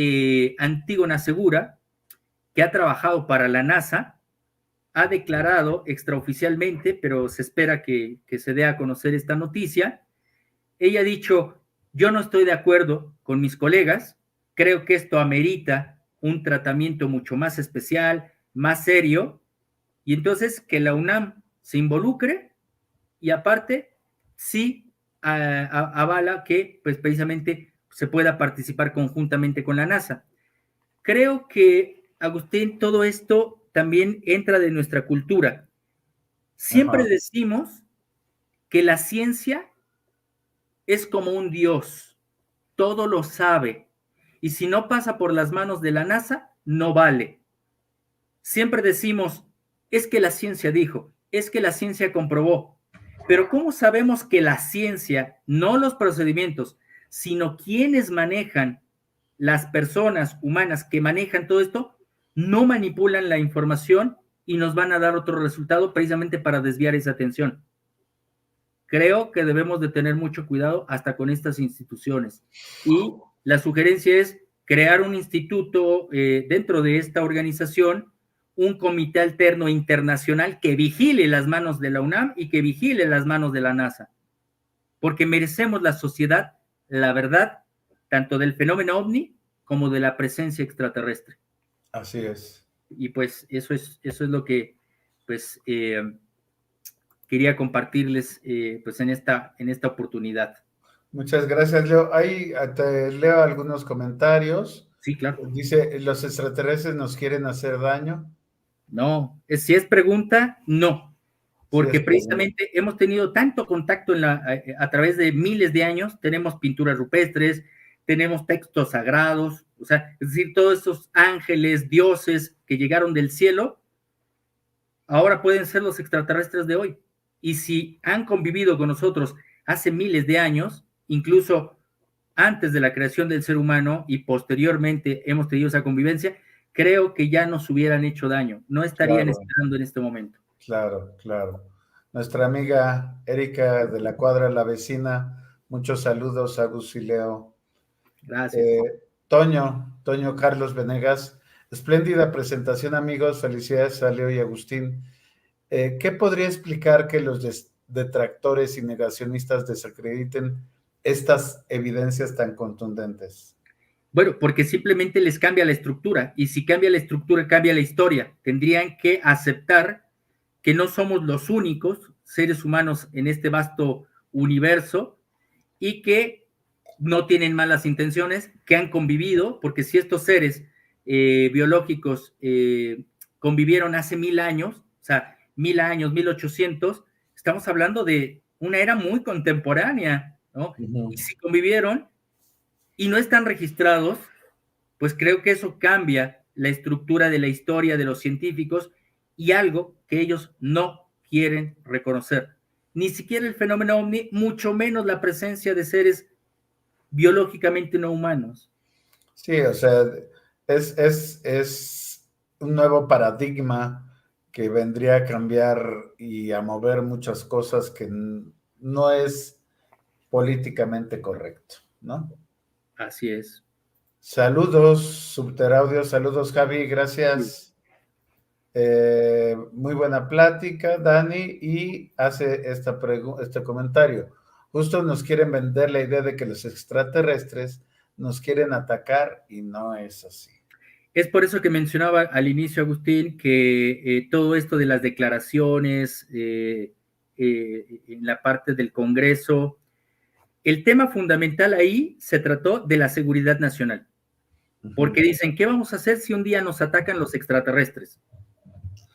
Antígona Segura, que ha trabajado para la NASA, ha declarado extraoficialmente, pero se espera que se dé a conocer esta noticia. Ella ha dicho, yo no estoy de acuerdo con mis colegas, creo que esto amerita un tratamiento mucho más especial, más serio, y entonces que la UNAM se involucre y aparte sí avala que pues precisamente se pueda participar conjuntamente con la NASA. Creo que, Agustín, todo esto también entra de nuestra cultura. Siempre decimos que la ciencia es como un dios, todo lo sabe, y si no pasa por las manos de la NASA, no vale. Siempre decimos, es que la ciencia dijo, es que la ciencia comprobó, pero ¿cómo sabemos que la ciencia, no los procedimientos, sino quienes manejan, las personas humanas que manejan todo esto, no manipulan la información y nos van a dar otro resultado precisamente para desviar esa atención? Creo que debemos de tener mucho cuidado hasta con estas instituciones. Y la sugerencia es crear un instituto dentro de esta organización, un comité alterno internacional que vigile las manos de la UNAM y que vigile las manos de la NASA. Porque merecemos la sociedad la verdad, tanto del fenómeno ovni como de la presencia extraterrestre. Así es. Y pues eso es lo que pues quería compartirles pues en esta oportunidad. Muchas gracias, Leo. Ahí te leo algunos comentarios. Sí, claro. Dice, ¿los extraterrestres nos quieren hacer daño? No, si es pregunta, no. Porque Sí, precisamente hemos tenido tanto contacto a través de miles de años, tenemos pinturas rupestres, tenemos textos sagrados, o sea, es decir, todos esos ángeles, dioses que llegaron del cielo, ahora pueden ser los extraterrestres de hoy. Y si han convivido con nosotros hace miles de años, incluso antes de la creación del ser humano y posteriormente hemos tenido esa convivencia, creo que ya nos hubieran hecho daño, no estarían esperando en este momento. Claro, claro. Nuestra amiga Erika de la cuadra La Vecina, muchos saludos a Gus y Leo. Gracias. Toño Carlos Venegas, espléndida presentación, amigos, felicidades a Leo y Agustín. ¿Qué podría explicar que los detractores y negacionistas desacrediten estas evidencias tan contundentes? Bueno, porque simplemente les cambia la estructura, y si cambia la estructura, cambia la historia. Tendrían que aceptar que no somos los únicos seres humanos en este vasto universo y que no tienen malas intenciones, que han convivido, porque si estos seres biológicos convivieron hace 1000 años, o sea, 1000 años, 1800, estamos hablando de una era muy contemporánea, ¿no? Ujú. Y si convivieron y no están registrados, pues creo que eso cambia la estructura de la historia de los científicos y algo que ellos no quieren reconocer. Ni siquiera el fenómeno ovni, mucho menos la presencia de seres biológicamente no humanos. Sí, o sea, es un nuevo paradigma que vendría a cambiar y a mover muchas cosas que no es políticamente correcto, ¿no? Así es. Saludos, Subteraudio, saludos, Javi, gracias. Muy buena plática, Dani, y hace este comentario. Justo nos quieren vender la idea de que los extraterrestres nos quieren atacar y no es así. Es por eso que mencionaba al inicio, Agustín, que todo esto de las declaraciones en la parte del Congreso, el tema fundamental ahí se trató de la seguridad nacional. Porque dicen, ¿qué vamos a hacer si un día nos atacan los extraterrestres?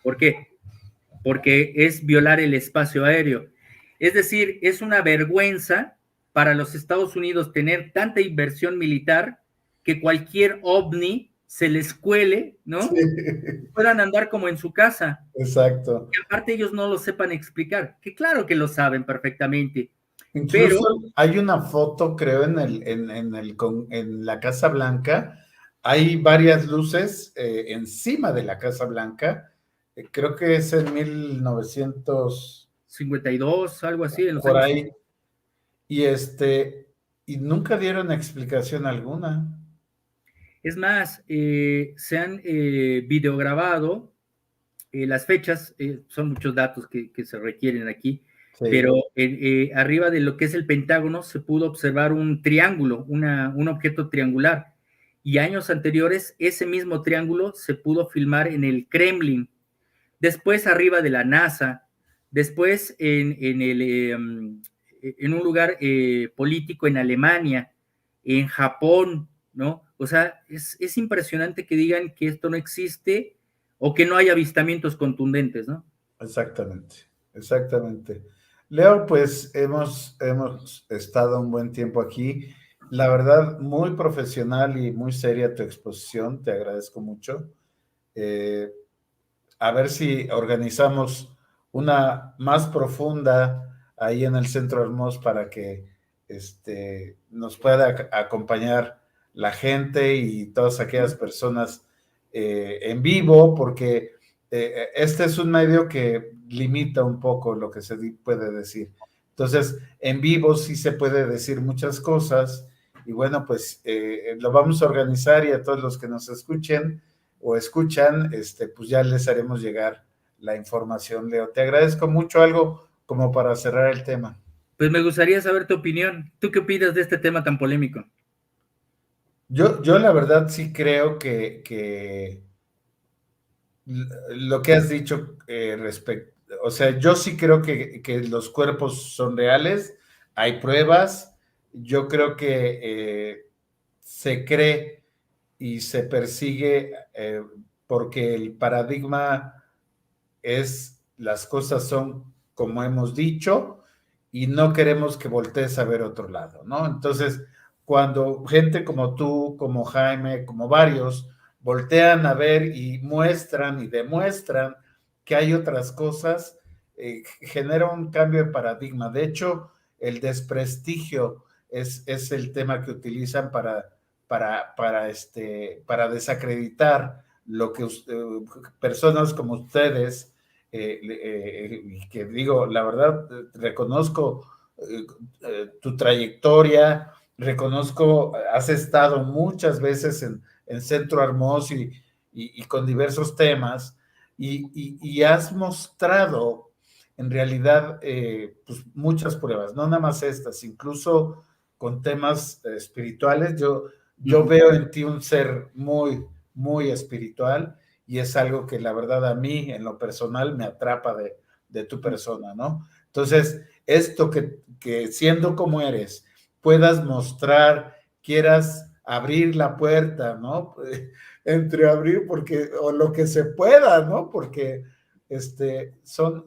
¿Por qué? Porque es violar el espacio aéreo. Es decir, es una vergüenza para los Estados Unidos tener tanta inversión militar que cualquier ovni se les cuele, ¿no? Sí. Puedan andar como en su casa. Exacto. Y aparte ellos no lo sepan explicar, que claro que lo saben perfectamente. Incluso pero hay una foto, creo, en la Casa Blanca. Hay varias luces encima de la Casa Blanca. Creo que es en 1900 52, algo así, en los por años ahí. Y nunca dieron explicación alguna. Es más, se han videograbado las fechas, son muchos datos que se requieren aquí, Sí. pero arriba de lo que es el Pentágono se pudo observar un triángulo, un objeto triangular, y años anteriores ese mismo triángulo se pudo filmar en el Kremlin, después arriba de la NASA, después en un lugar político en Alemania, en Japón, ¿no? O sea, es impresionante que digan que esto no existe o que no hay avistamientos contundentes, ¿no? Exactamente, exactamente. Leo, pues hemos estado un buen tiempo aquí. La verdad, muy profesional y muy seria tu exposición, te agradezco mucho. A ver si organizamos una más profunda ahí en el Centro Hermoso para que nos pueda acompañar la gente y todas aquellas personas en vivo, porque este es un medio que limita un poco lo que se puede decir. Entonces, en vivo sí se puede decir muchas cosas y bueno, pues lo vamos a organizar y a todos los que nos escuchen o escuchan, pues ya les haremos llegar la información, Leo. Te agradezco mucho. Algo como para cerrar el tema. Pues me gustaría saber tu opinión. ¿Tú qué opinas de este tema tan polémico? Yo la verdad sí creo que lo que has dicho respecto, o sea, yo sí creo que los cuerpos son reales, hay pruebas, yo creo que se cree y se persigue porque el paradigma es las cosas son como hemos dicho y no queremos que voltees a ver otro lado, ¿no? Entonces, cuando gente como tú, como Jaime, como varios, voltean a ver y muestran y demuestran que hay otras cosas, genera un cambio de paradigma. De hecho, el desprestigio es el tema que utilizan para desacreditar lo que personas como ustedes, que digo, la verdad, reconozco tu trayectoria, reconozco, has estado muchas veces en Centro Hermoso y con diversos temas, y has mostrado en realidad pues muchas pruebas, no nada más estas, incluso con temas espirituales. Yo Yo veo en ti un ser muy, muy espiritual y es algo que la verdad a mí en lo personal me atrapa de tu persona, ¿no? Entonces, esto que siendo como eres, puedas mostrar, quieras abrir la puerta, ¿no? Entreabrir porque, o lo que se pueda, ¿no? Porque son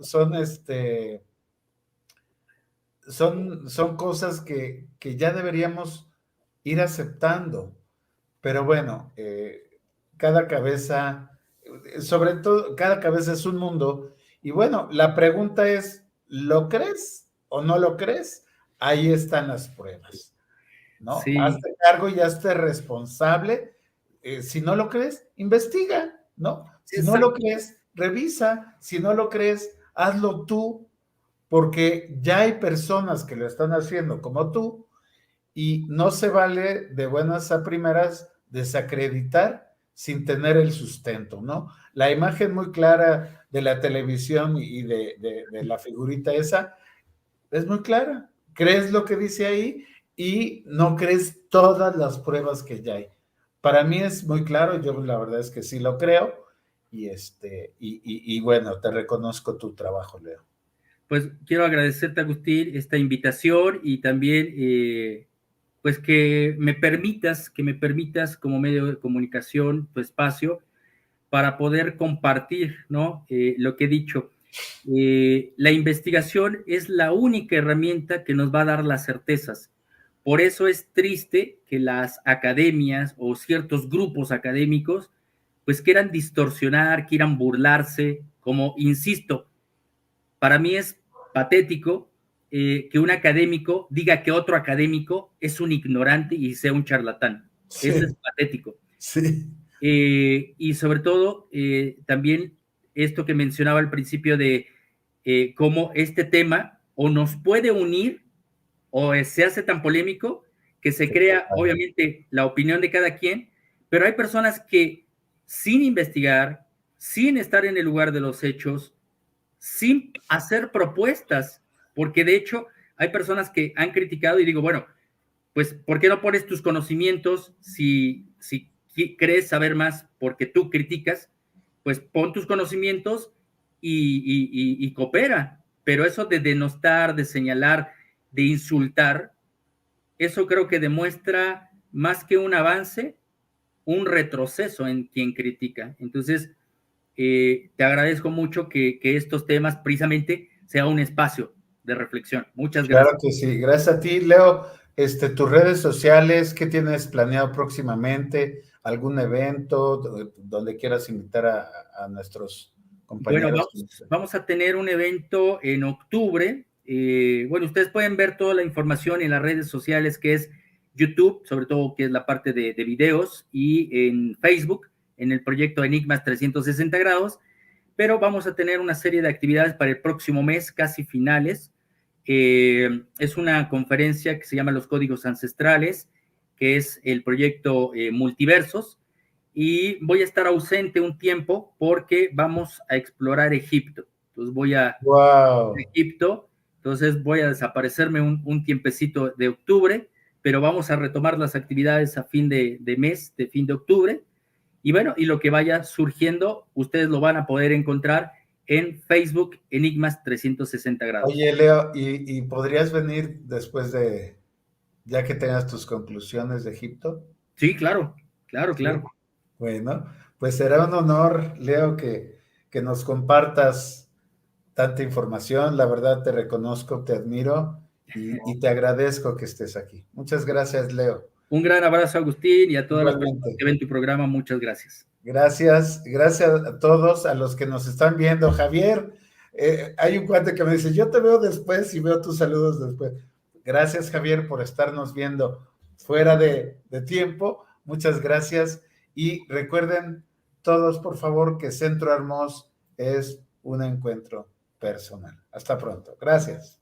cosas que ya deberíamos ir aceptando. Pero bueno, cada cabeza, sobre todo, cada cabeza es un mundo. Y bueno, la pregunta es, ¿lo crees o no lo crees? Ahí están las pruebas, ¿no? Sí, Hazte cargo y hazte responsable. Si no lo crees, investiga, ¿no? Si no lo exacto. crees, revisa. Si no lo crees, hazlo tú, porque ya hay personas que lo están haciendo como tú y no se vale de buenas a primeras desacreditar sin tener el sustento, ¿no? La imagen muy clara de la televisión y de la figurita esa es muy clara. Crees lo que dice ahí y no crees todas las pruebas que ya hay. Para mí es muy claro, yo la verdad es que sí lo creo y bueno, te reconozco tu trabajo, Leo. Pues quiero agradecerte, Agustín, esta invitación y también, pues que me permitas como medio de comunicación tu espacio para poder compartir, ¿no? Lo que he dicho. La investigación es la única herramienta que nos va a dar las certezas. Por eso es triste que las academias o ciertos grupos académicos pues quieran distorsionar, quieran burlarse, como insisto, para mí es patético que un académico diga que otro académico es un ignorante y sea un charlatán. Sí, Eso es patético. sí. Y sobre todo, también esto que mencionaba al principio de cómo este tema o nos puede unir o se hace tan polémico que se crea, obviamente, la opinión de cada quien, pero hay personas que sin investigar, sin estar en el lugar de los hechos, sin hacer propuestas, porque de hecho hay personas que han criticado y digo, bueno, pues, ¿por qué no pones tus conocimientos si crees saber más porque tú criticas? Pues pon tus conocimientos y coopera. Pero eso de denostar, de señalar, de insultar, eso creo que demuestra más que un avance, un retroceso en quien critica. Entonces, te agradezco mucho que estos temas precisamente sea un espacio de reflexión. Muchas Claro gracias. que sí, gracias a ti, Leo. Tus redes sociales, ¿qué tienes planeado próximamente? ¿Algún evento donde quieras invitar a nuestros Bueno, compañeros? vamos a tener un evento en octubre. Bueno, ustedes pueden ver toda la información en las redes sociales que es YouTube, sobre todo que es la parte de videos, y en Facebook, en el proyecto Enigmas 360 grados, pero vamos a tener una serie de actividades para el próximo mes, casi finales. Es una conferencia que se llama Los Códigos Ancestrales, que es el proyecto Multiversos, y voy a estar ausente un tiempo porque vamos a explorar Egipto. Entonces voy a Egipto, entonces voy a desaparecerme un tiempecito de octubre, pero vamos a retomar las actividades a fin de mes, de fin de octubre, y bueno, y lo que vaya surgiendo, ustedes lo van a poder encontrar en Facebook Enigmas 360 grados. Oye, Leo, ¿y podrías venir después ya que tengas tus conclusiones de Egipto? Sí, claro, claro, Sí. claro. Bueno, pues será un honor, Leo, que nos compartas tanta información. La verdad te reconozco, te admiro y te agradezco que estés aquí. Muchas gracias, Leo. Un gran abrazo, Agustín, y a todas las personas Igualmente. que ven tu programa, muchas gracias. Gracias a todos, a los que nos están viendo. Javier, hay un cuate que me dice, yo te veo después y veo tus saludos después. Gracias, Javier, por estarnos viendo fuera de tiempo. Muchas gracias. Y recuerden todos, por favor, que Centro Hermos es un encuentro personal. Hasta pronto. Gracias.